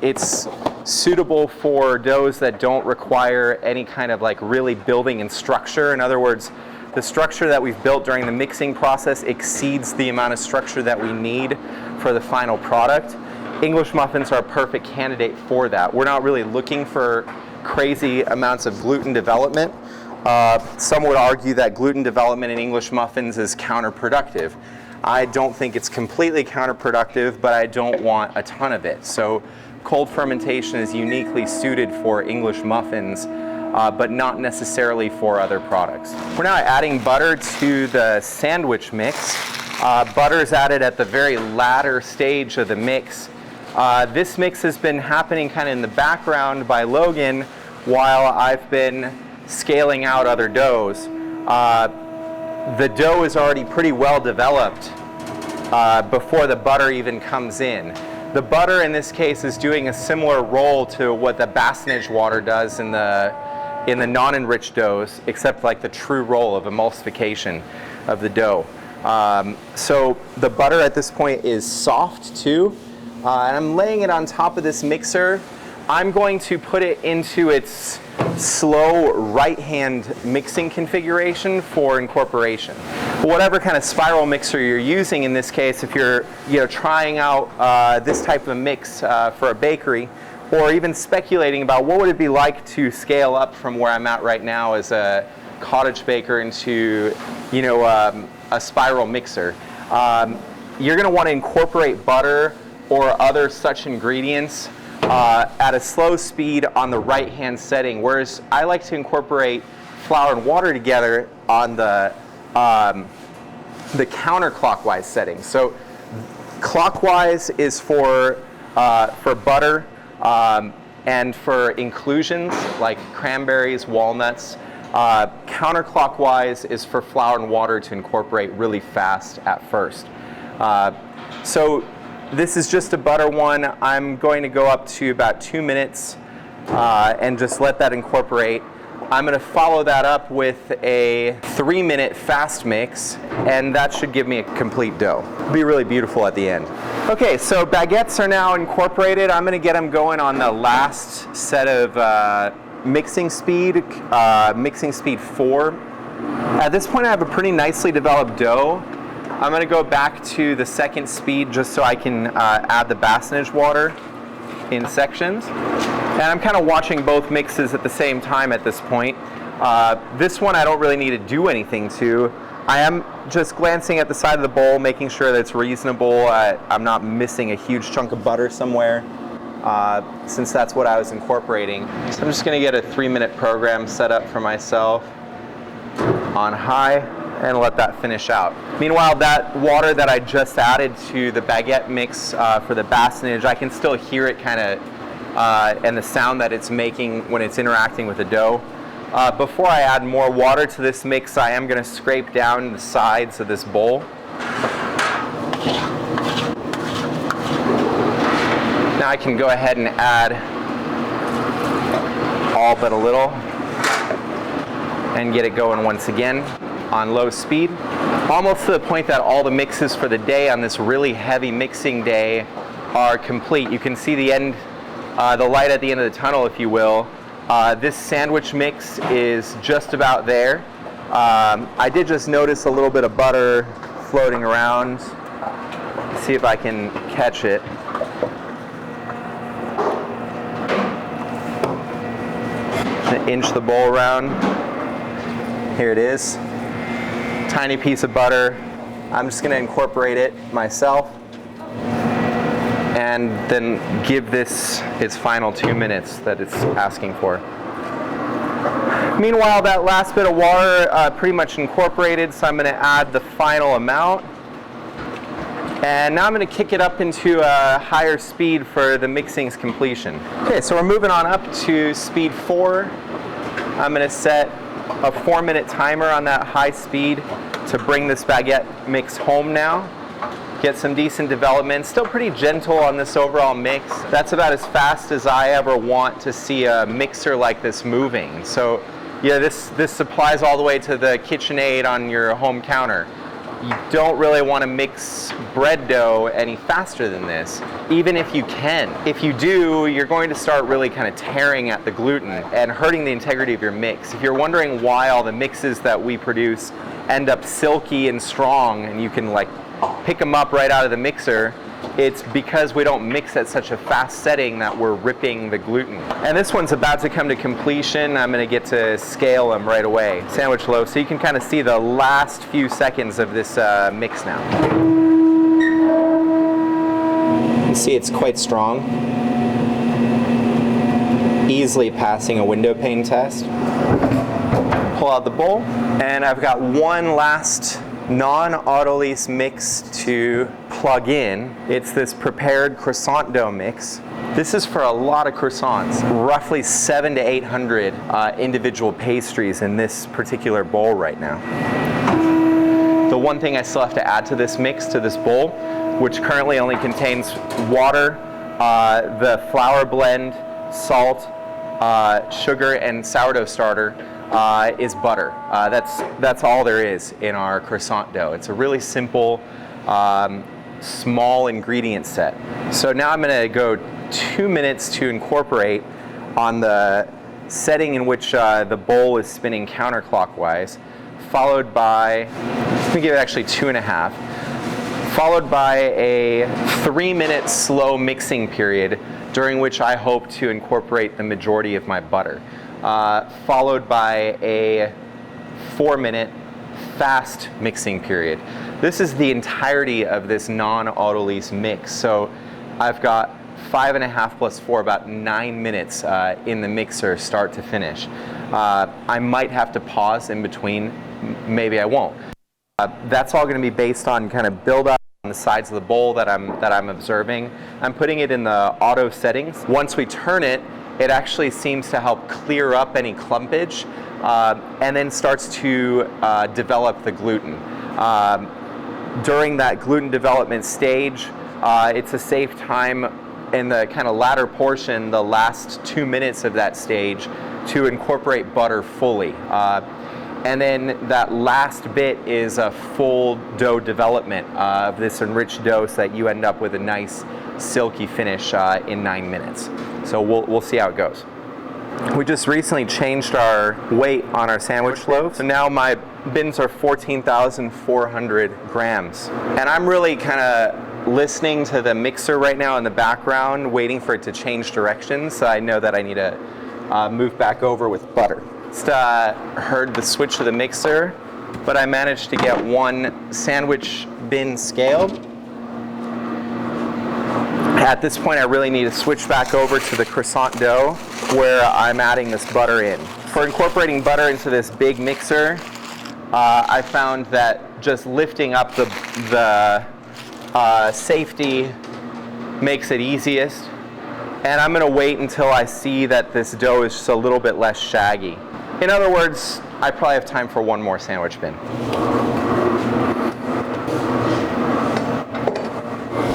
It's suitable for doughs that don't require any kind of like really building and structure. In other words, the structure that we've built during the mixing process exceeds the amount of structure that we need for the final product. English muffins are a perfect candidate for that. We're not really looking for crazy amounts of gluten development. Some would argue that gluten development in English muffins is counterproductive. I don't think it's completely counterproductive, but I don't want a ton of it. So cold fermentation is uniquely suited for English muffins, but not necessarily for other products. We're now adding butter to the sandwich mix. Butter is added at the very latter stage of the mix. This mix has been happening kind of in the background by Logan while I've been scaling out other doughs. The dough is already pretty well developed before the butter even comes in. The butter in this case is doing a similar role to what the bassonage water does in the non-enriched doughs, except like the true role of emulsification of the dough. So the butter at this point is soft too, and I'm laying it on top of this mixer. I'm going to put it into its slow right-hand mixing configuration for incorporation. Whatever kind of spiral mixer you're using in this case, if you're trying out this type of a mix for a bakery, or even speculating about what would it be like to scale up from where I'm at right now as a cottage baker into a spiral mixer, you're going to want to incorporate butter or other such ingredients at a slow speed on the right-hand setting, whereas I like to incorporate flour and water together on the counterclockwise setting. So clockwise is for butter and for inclusions like cranberries, walnuts. Counterclockwise is for flour and water to incorporate really fast at first. So this is just a butter one. I'm going to go up to about 2 minutes and just let that incorporate. I'm going to follow that up with a 3-minute fast mix, and that should give me a complete dough. It'll be really beautiful at the end. Okay, so baguettes are now incorporated. I'm going to get them going on the last set of mixing speed 4. At this point, I have a pretty nicely developed dough. I'm going to go back to the second speed just so I can add the bassinage water in sections. And I'm kind of watching both mixes at the same time at this point. This one I don't really need to do anything to. I am just glancing at the side of the bowl, making sure that it's reasonable. I'm not missing a huge chunk of butter somewhere, since that's what I was incorporating. So I'm just going to get a 3-minute program set up for myself on high and let that finish out. Meanwhile, that water that I just added to the baguette mix for the bassinage, I can still hear it kind of and the sound that it's making when it's interacting with the dough. Before I add more water to this mix, I am going to scrape down the sides of this bowl. Now I can go ahead and add all but a little and get it going once again on low speed. Almost to the point that all the mixes for the day on this really heavy mixing day are complete. You can see the end, the light at the end of the tunnel, if you will. This sandwich mix is just about there. I did just notice a little bit of butter floating around. See if I can catch it. Inch the bowl around. Here it is. Tiny piece of butter. I'm just going to incorporate it myself and then give this its final 2 minutes that it's asking for. Meanwhile, that last bit of water pretty much incorporated, so I'm going to add the final amount. And now I'm going to kick it up into a higher speed for the mixing's completion. Okay, so we're moving on up to speed 4. I'm going to set a 4-minute timer on that high speed to bring this baguette mix home now. Get some decent development. Still pretty gentle on this overall mix. That's about as fast as I ever want to see a mixer like this moving. So yeah, this applies all the way to the KitchenAid on your home counter. You don't really want to mix bread dough any faster than this, even if you can. If you do, you're going to start really kind of tearing at the gluten and hurting the integrity of your mix. If you're wondering why all the mixes that we produce end up silky and strong and you can like pick them up right out of the mixer, it's because we don't mix at such a fast setting that we're ripping the gluten. And this one's about to come to completion. I'm going to get to scale them right away. Sandwich loaf, so you can kind of see the last few seconds of this mix now. You see it's quite strong. Easily passing a window pane test. Pull out the bowl, and I've got one last non-autolyse mix to plug in. It's this prepared croissant dough mix. This is for a lot of croissants, roughly 700 to 800 individual pastries in this particular bowl right now. The one thing I still have to add to this mix, to this bowl, which currently only contains water, the flour blend, salt, sugar, and sourdough starter, is butter. That's all there is in our croissant dough. It's a really simple, small ingredient set. So now I'm going to go 2 minutes to incorporate on the setting in which the bowl is spinning counterclockwise, followed by, let me give it actually 2.5, followed by a 3-minute slow mixing period during which I hope to incorporate the majority of my butter. Followed by a 4-minute fast mixing period. This is the entirety of this non-autolyse mix. So I've got 5.5 plus 4, about 9 minutes in the mixer start to finish. I might have to pause in between, maybe I won't. That's all going to be based on kind of build up on the sides of the bowl that I'm observing. I'm putting it in the auto settings. Once we turn it, it actually seems to help clear up any clumpage and then starts to develop the gluten. During that gluten development stage, it's a safe time in the kind of latter portion, the last 2 minutes of that stage, to incorporate butter fully. And then that last bit is a full dough development of this enriched dough so that you end up with a nice silky finish in 9 minutes. So we'll see how it goes. We just recently changed our weight on our sandwich loaves. So now my bins are 14,400 grams. And I'm really kind of listening to the mixer right now in the background, waiting for it to change directions. So I know that I need to move back over with butter. Just heard the switch of the mixer, but I managed to get one sandwich bin scaled. At this point, I really need to switch back over to the croissant dough where I'm adding this butter in. For incorporating butter into this big mixer, I found that just lifting up the safety makes it easiest. And I'm gonna wait until I see that this dough is just a little bit less shaggy. In other words, I probably have time for one more sandwich bin.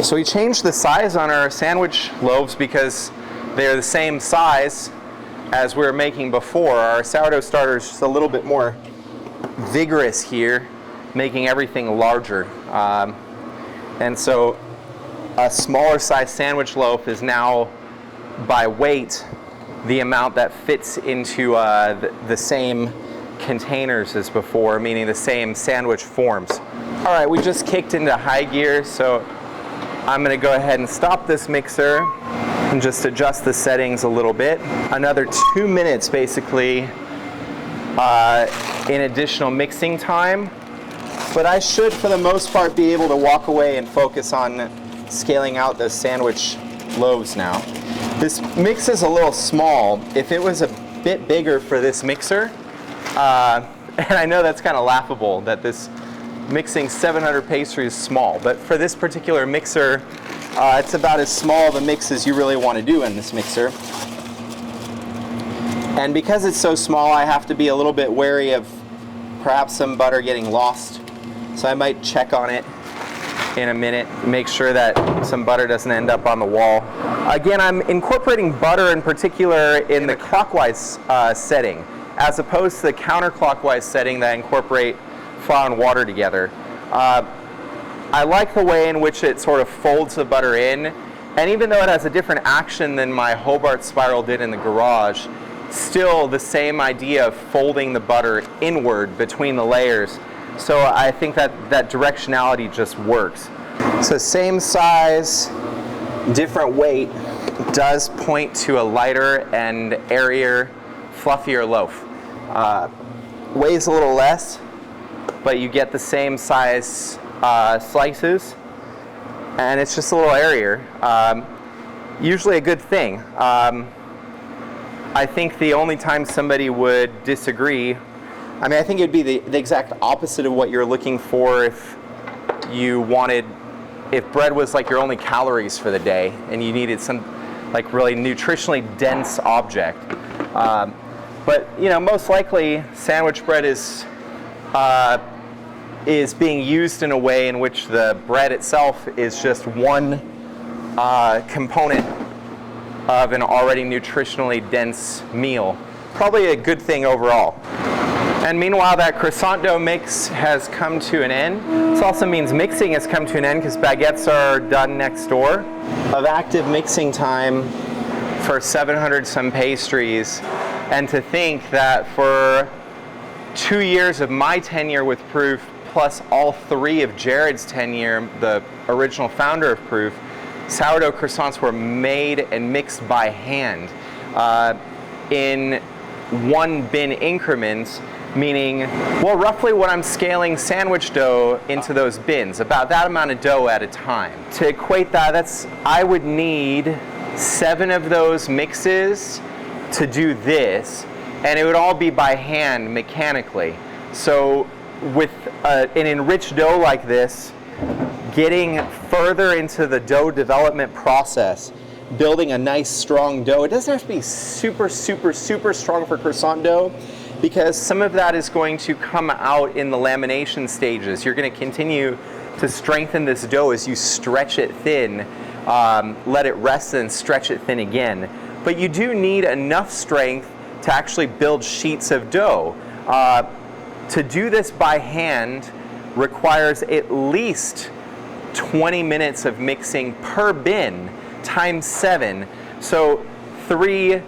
So we changed the size on our sandwich loaves because they're the same size as we were making before. Our sourdough starter is just a little bit more vigorous here, making everything larger. And so a smaller size sandwich loaf is now, by weight, the amount that fits into the same containers as before, meaning the same sandwich forms. All right, we just kicked into high gear, so I'm gonna go ahead and stop this mixer and just adjust the settings a little bit. Another 2 minutes basically in additional mixing time, but I should for the most part be able to walk away and focus on scaling out the sandwich loaves now. This mix is a little small. If it was a bit bigger for this mixer, and I know that's kind of laughable that this mixing 700 pastry is small, but for this particular mixer, it's about as small of a mix as you really want to do in this mixer. And because it's so small, I have to be a little bit wary of perhaps some butter getting lost. So I might check on it in a minute, make sure that some butter doesn't end up on the wall. Again, I'm incorporating butter in particular in the clockwise setting, as opposed to the counterclockwise setting that I incorporate flour and water together. I like the way in which it sort of folds the butter in, and even though it has a different action than my Hobart spiral did in the garage, still the same idea of folding the butter inward between the layers. So I think that directionality just works. So same size, different weight does point to a lighter and airier, fluffier loaf. Weighs a little less, but you get the same size slices, and it's just a little airier. Usually a good thing. I think the only time somebody would disagree, I mean, I think it'd be the exact opposite of what you're looking for if bread was like your only calories for the day and you needed some like really nutritionally dense object. But you know, most likely sandwich bread is being used in a way in which the bread itself is just one component of an already nutritionally dense meal. Probably a good thing overall. And meanwhile, that croissant dough mix has come to an end. This also means mixing has come to an end because baguettes are done next door. Of active mixing time for 700 some pastries, and to think that for 2 years of my tenure with Proof, plus all 3 of Jared's tenure, the original founder of Proof, sourdough croissants were made and mixed by hand in 1 bin increments, meaning, well, roughly what I'm scaling sandwich dough into those bins, about that amount of dough at a time. To equate that, I would need 7 of those mixes to do this, and it would all be by hand mechanically. So with an enriched dough like this, getting further into the dough development process, building a nice strong dough, it doesn't have to be super, super, super strong for croissant dough, because some of that is going to come out in the lamination stages. You're going to continue to strengthen this dough as you stretch it thin let it rest and stretch it thin again. But you do need enough strength to actually build sheets of dough. To do this by hand requires at least 20 minutes of mixing per bin times 7. So 3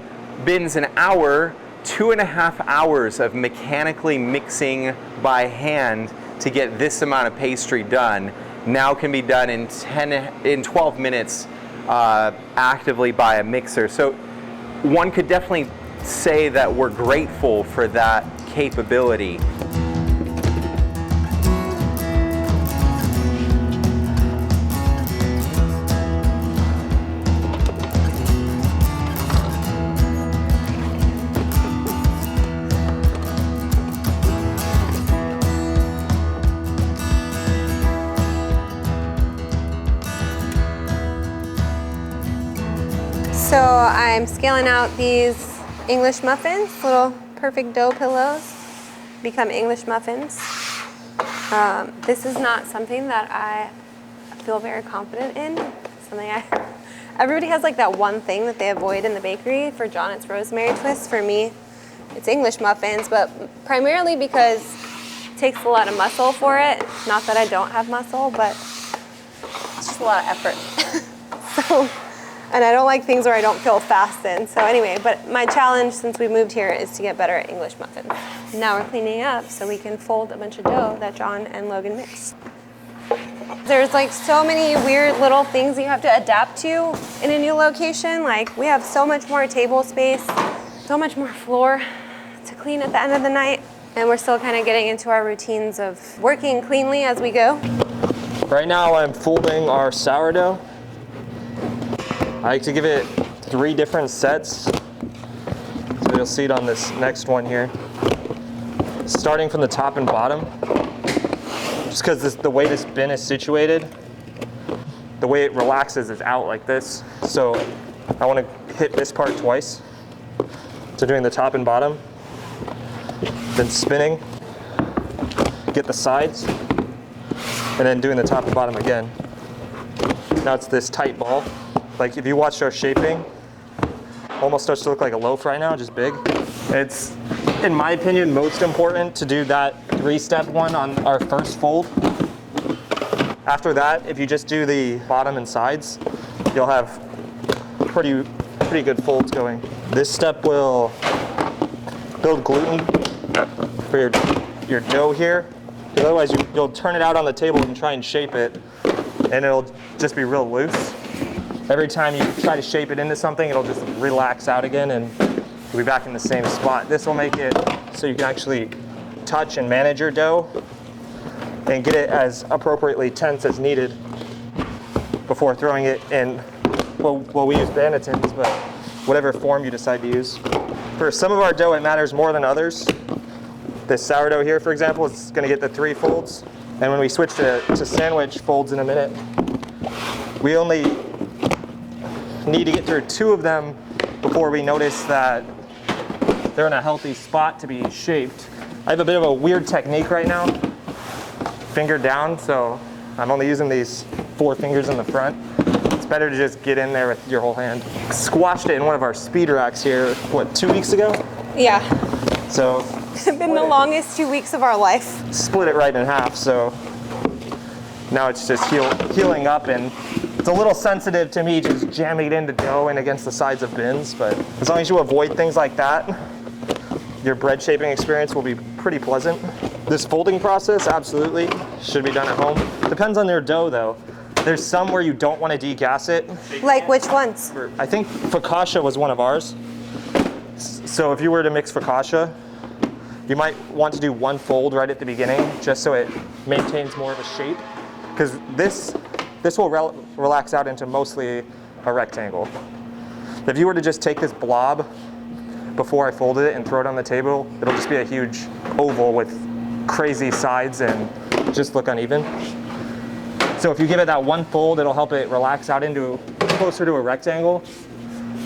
bins an hour, 2.5 hours of mechanically mixing by hand to get this amount of pastry done now can be done in 12 minutes actively by a mixer. So one could definitely say that we're grateful for that capability. So I'm scaling out these English muffins, little perfect dough pillows, become English muffins. This is not something that I feel very confident in. Everybody has like that one thing that they avoid in the bakery. For John, it's rosemary twist. For me, it's English muffins, but primarily because it takes a lot of muscle for it. Not that I don't have muscle, but it's just a lot of effort. And I don't like things where I don't feel fast in. So anyway, but my challenge since we moved here is to get better at English muffins. Now we're cleaning up so we can fold a bunch of dough that John and Logan mixed. There's like so many weird little things you have to adapt to in a new location. Like we have so much more table space, so much more floor to clean at the end of the night. And we're still kind of getting into our routines of working cleanly as we go. Right now I'm folding our sourdough. I like to give it 3 different sets. So you'll see it on this next one here. Starting from the top and bottom. Just because the way this bin is situated, the way it relaxes is out like this. So I want to hit this part twice. So doing the top and bottom, then spinning, get the sides, and then doing the top and bottom again. Now it's this tight ball. Like if you watched our shaping, almost starts to look like a loaf right now, just big. It's, in my opinion, most important to do that 3-step one on our first fold. After that, if you just do the bottom and sides, you'll have pretty good folds going. This step will build gluten for your dough here. Because otherwise you'll turn it out on the table and try and shape it, and it'll just be real loose. Every time you try to shape it into something, it'll just relax out again and you'll be back in the same spot. This will make it so you can actually touch and manage your dough and get it as appropriately tense as needed before throwing it in, well we use bannetons, but whatever form you decide to use. For some of our dough, it matters more than others. This sourdough here, for example, is going to get the 3 folds. And when we switch to sandwich folds in a minute, we only need to get through 2 of them before we notice that they're in a healthy spot to be shaped. I have a bit of a weird technique right now, finger down, so I'm only using these 4 fingers in the front. It's better to just get in there with your whole hand. Squashed it in one of our speed racks here, what, 2 weeks ago? Yeah. So It's been the longest 2 weeks of our life. Split it right in half, so now it's just healing up, and it's a little sensitive to me just jamming it into dough and against the sides of bins, but as long as you avoid things like that, your bread shaping experience will be pretty pleasant. This folding process absolutely should be done at home. Depends on your dough though. There's some where you don't want to degas it. Like which ones? I think focaccia was one of ours. So if you were to mix focaccia, you might want to do 1 fold right at the beginning just so it maintains more of a shape, because this will relax out into mostly a rectangle. If you were to just take this blob before I folded it and throw it on the table, it'll just be a huge oval with crazy sides and just look uneven. So if you give it that 1 fold, it'll help it relax out into closer to a rectangle.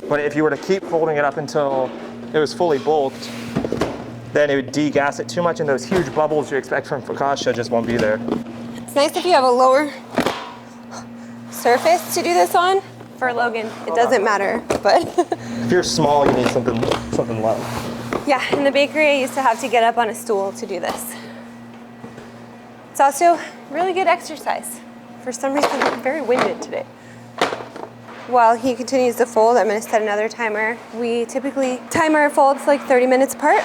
But if you were to keep folding it up until it was fully bulked, then it would degas it too much, and those huge bubbles you expect from focaccia just won't be there. It's nice if you have a lower surface to do this on. For Logan, it doesn't matter, but. If you're small, you need something low. Yeah, in the bakery, I used to have to get up on a stool to do this. It's also really good exercise. For some reason, I'm very winded today. While he continues to fold, I'm gonna set another timer. We typically time our folds like 30 minutes apart.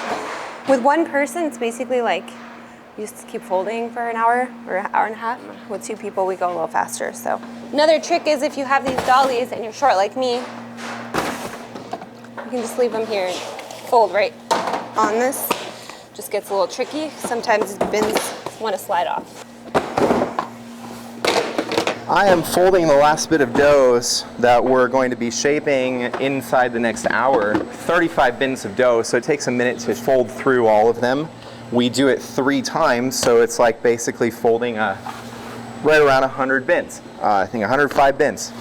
With one person, it's basically like, you just keep folding for an hour or an hour and a half. With two people, we go a little faster, so. Another trick is if you have these dollies and you're short like me, you can just leave them here and fold right on this. Just gets a little tricky. Sometimes bins want to slide off. I am folding the last bit of doughs that we're going to be shaping inside the next hour. 35 bins of dough, so it takes a minute to fold through all of them. We do it 3 times, so it's like basically folding right around 100 bins. I think 105 bins.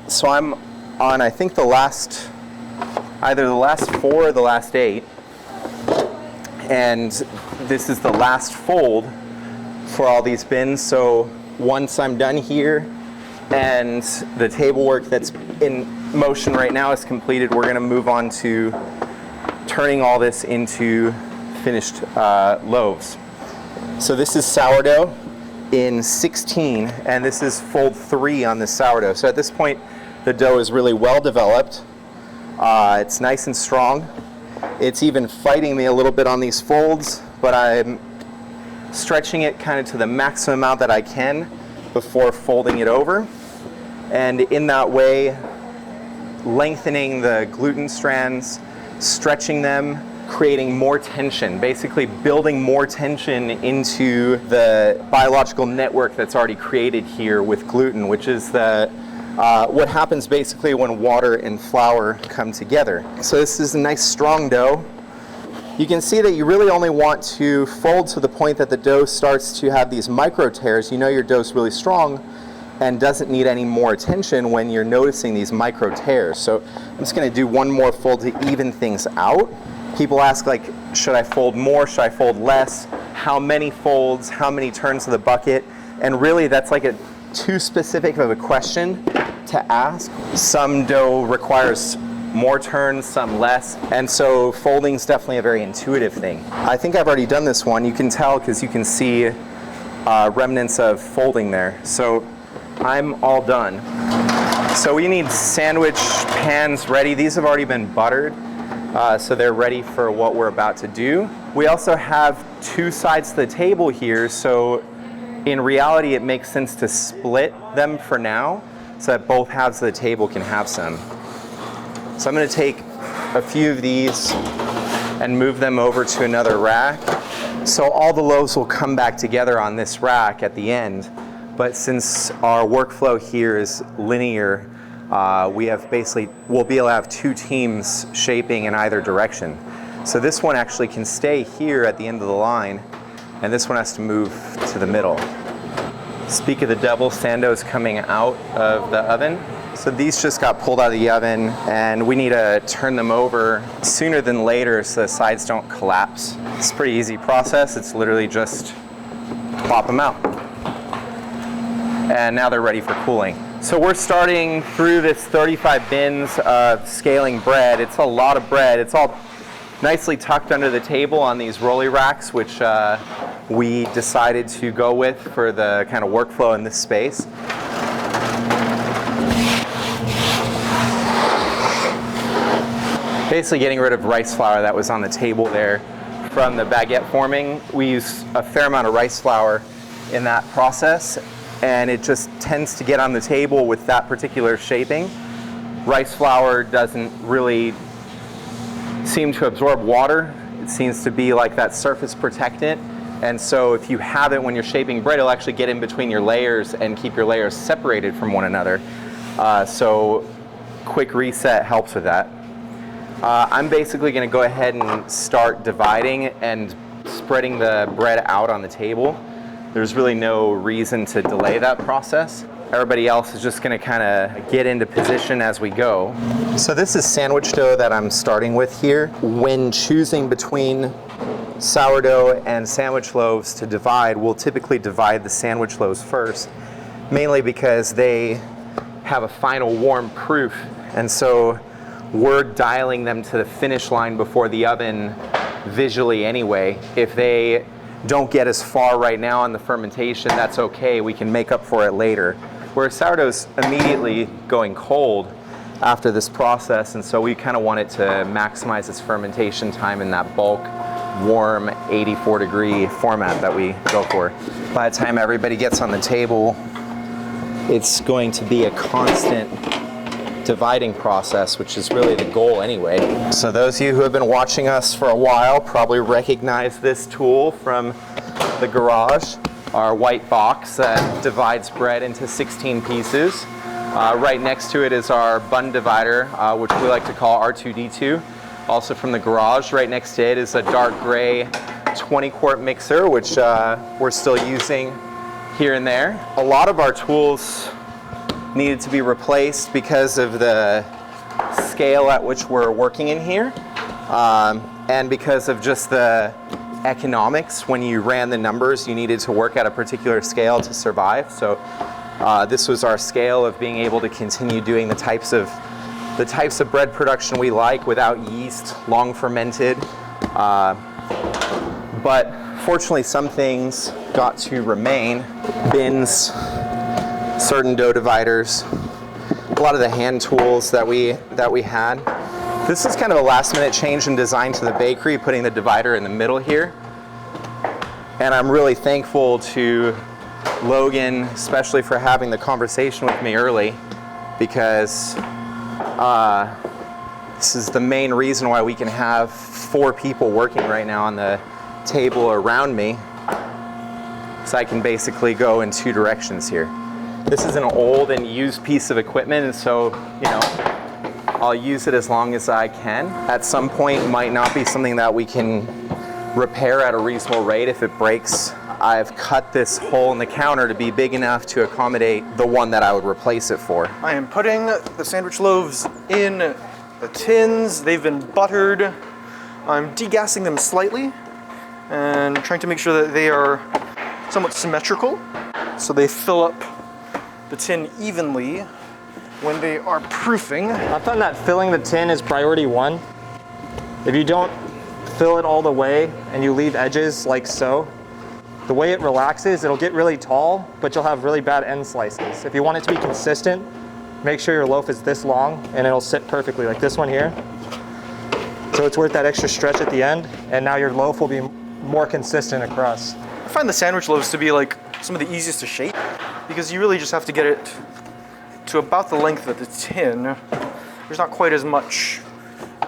So I'm on, I think, either the last 4 or the last 8. And this is the last fold for all these bins. So once I'm done here and the table work that's in motion right now is completed, we're gonna move on to turning all this into finished loaves. So this is sourdough in 16, and this is fold 3 on the sourdough. So at this point, the dough is really well developed. It's nice and strong. It's even fighting me a little bit on these folds, but I'm stretching it kind of to the maximum amount that I can before folding it over. And in that way, lengthening the gluten strands, stretching them, creating more tension, basically building more tension into the biological network that's already created here with gluten, which is what happens basically when water and flour come together. So this is a nice strong dough. You can see that you really only want to fold to the point that the dough starts to have these micro tears. You know your dough's really strong and doesn't need any more attention when you're noticing these micro tears. So I'm just gonna do one more fold to even things out. People ask, like, should I fold more, should I fold less? How many folds, how many turns of the bucket? And really that's like too specific of a question to ask. Some dough requires more turns, some less, and so folding is definitely a very intuitive thing. I think I've already done this one. You can tell because you can see remnants of folding there. So I'm all done. So we need sandwich pans ready. These have already been buttered, so they're ready for what we're about to do. We also have 2 sides to the table here, so in reality it makes sense to split them for now so that both halves of the table can have some. So I'm going to take a few of these and move them over to another rack. So all the loaves will come back together on this rack at the end. But since our workflow here is linear, we'll be able to have 2 teams shaping in either direction. So this one actually can stay here at the end of the line, and this one has to move to the middle. Speak of the devil, Sando's coming out of the oven. So these just got pulled out of the oven, and we need to turn them over sooner than later so the sides don't collapse. It's a pretty easy process. It's literally just plop them out. And now they're ready for cooling. So we're starting through this 35 bins of scaling bread. It's a lot of bread. It's all nicely tucked under the table on these rolly racks, which we decided to go with for the kind of workflow in this space. Basically getting rid of rice flour that was on the table there from the baguette forming. We use a fair amount of rice flour in that process, and it just tends to get on the table with that particular shaping. Rice flour doesn't really seem to absorb water. It seems to be like that surface protectant, and so if you have it when you're shaping bread, it'll actually get in between your layers and keep your layers separated from one another. So quick reset helps with that. I'm basically going to go ahead and start dividing and spreading the bread out on the table. There's really no reason to delay that process. Everybody else is just going to kind of get into position as we go. So this is sandwich dough that I'm starting with here. When choosing between sourdough and sandwich loaves to divide, we'll typically divide the sandwich loaves first. mainly because they have a final warm proof, and so we're dialing them to the finish line before the oven visually anyway. If they don't get as far right now in the fermentation, that's okay, we can make up for it later. Whereas sourdough's immediately going cold after this process, and so we kind of want it to maximize its fermentation time in that bulk, warm, 84-degree format that we go for. By the time everybody gets on the table, it's going to be a constant dividing process, which is really the goal anyway. So those of you who have been watching us for a while probably recognize this tool from the garage, our white box that divides bread into 16 pieces. Right next to it is our bun divider, which we like to call R2D2. Also from the garage, right next to it is a dark gray 20-quart mixer, which we're still using here and there. A lot of our tools needed to be replaced because of the scale at which we're working in here, and because of just the economics. When you ran the numbers, you needed to work at a particular scale to survive. So this was our scale of being able to continue doing the types of bread production we like without yeast, long fermented. But fortunately, some things got to remain. Bins, certain dough dividers, a lot of the hand tools that we had. This is kind of a last minute change in design to the bakery, putting the divider in the middle here. And I'm really thankful to Logan, especially for having the conversation with me early, because this is the main reason why we can have 4 people working right now on the table around me. So I can basically go in 2 directions here. This is an old and used piece of equipment, and so, I'll use it as long as I can. At some point, it might not be something that we can repair at a reasonable rate. If it breaks, I've cut this hole in the counter to be big enough to accommodate the one that I would replace it for. I am putting the sandwich loaves in the tins. They've been buttered. I'm degassing them slightly and trying to make sure that they are somewhat symmetrical, so they fill up the tin evenly when they are proofing. I found that filling the tin is priority 1. If you don't fill it all the way and you leave edges like so, the way it relaxes, it'll get really tall, but you'll have really bad end slices. If you want it to be consistent, make sure your loaf is this long and it'll sit perfectly, like this one here. So it's worth that extra stretch at the end, and now your loaf will be more consistent across. I find the sandwich loaves to be like some of the easiest to shape, because you really just have to get it to about the length of the tin. There's not quite as much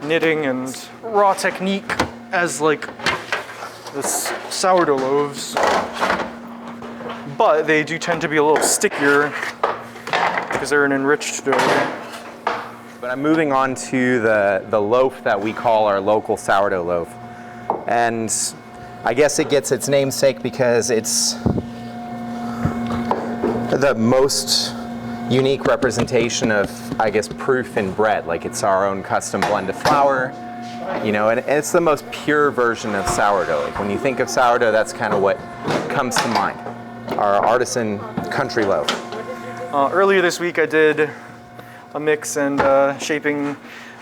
knitting and raw technique as like the sourdough loaves, but they do tend to be a little stickier because they're an enriched dough. But I'm moving on to the loaf that we call our local sourdough loaf. And I guess it gets its namesake because it's the most unique representation of, I guess, proof in bread. Like, it's our own custom blend of flour, and it's the most pure version of sourdough. Like, when you think of sourdough, that's kind of what comes to mind. Our artisan country loaf. Earlier this week I did a mix and shaping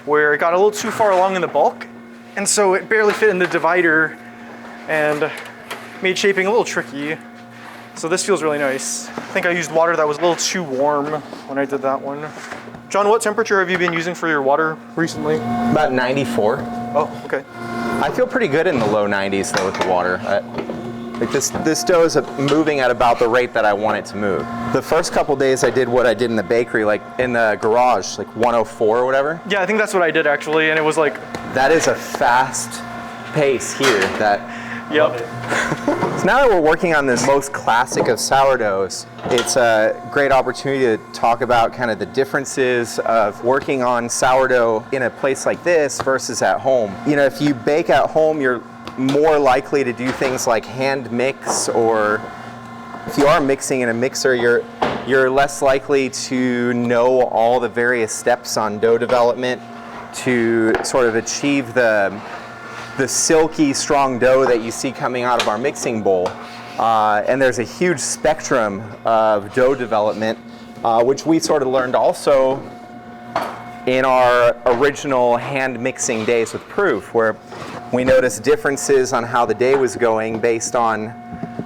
where it got a little too far along in the bulk, and so it barely fit in the divider and made shaping a little tricky. So this feels really nice. I think I used water that was a little too warm when I did that one. John, what temperature have you been using for your water recently? About 94. Oh, okay. I feel pretty good in the low 90s though with the water. Like this dough is moving at about the rate that I want it to move. The first couple days I did what I did in the bakery, like in the garage, like 104 or whatever. Yeah, I think that's what I did actually, and it was like... That is a fast pace here that... Yep. So now that we're working on this most classic of sourdoughs, it's a great opportunity to talk about kind of the differences of working on sourdough in a place like this versus at home. If you bake at home, you're more likely to do things like hand mix, or if you are mixing in a mixer, you're less likely to know all the various steps on dough development to sort of achieve the silky, strong dough that you see coming out of our mixing bowl. And there's a huge spectrum of dough development, which we sort of learned also in our original hand mixing days with Proof, where we noticed differences on how the day was going based on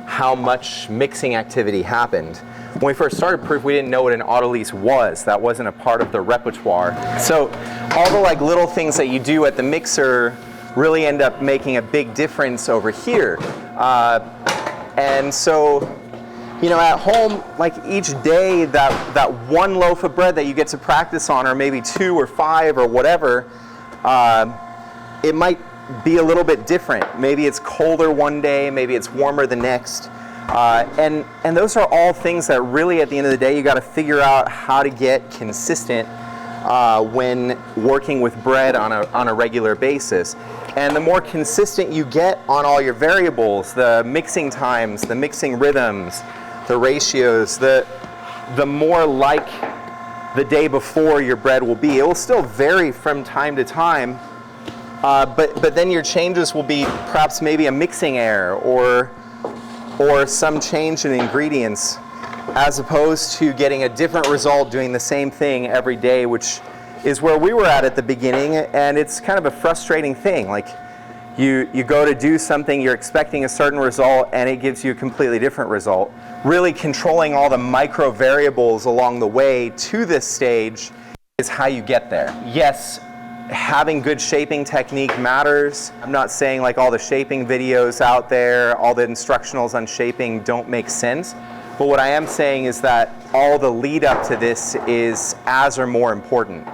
how much mixing activity happened. When we first started Proof, we didn't know what an autolyse was. That wasn't a part of the repertoire. So all the like little things that you do at the mixer really end up making a big difference over here. And so, you know, at home, like each day, that one loaf of bread that you get to practice on, or maybe 2 or 5 or whatever, it might be a little bit different. Maybe it's colder one day, maybe it's warmer the next. And those are all things that really, at the end of the day, you got to figure out how to get consistent when working with bread on a regular basis. And the more consistent you get on all your variables, the mixing times, the mixing rhythms, the ratios, the more like the day before your bread will be. It will still vary from time to time, but then your changes will be perhaps maybe a mixing error or some change in ingredients, as opposed to getting a different result doing the same thing every day, which is where we were at the beginning. And it's kind of a frustrating thing. Like you go to do something, you're expecting a certain result, and it gives you a completely different result. Really controlling all the micro variables along the way to this stage is how you get there. Yes, having good shaping technique matters. I'm not saying like all the shaping videos out there, all the instructionals on shaping don't make sense. But what I am saying is that all the lead up to this is as or more important.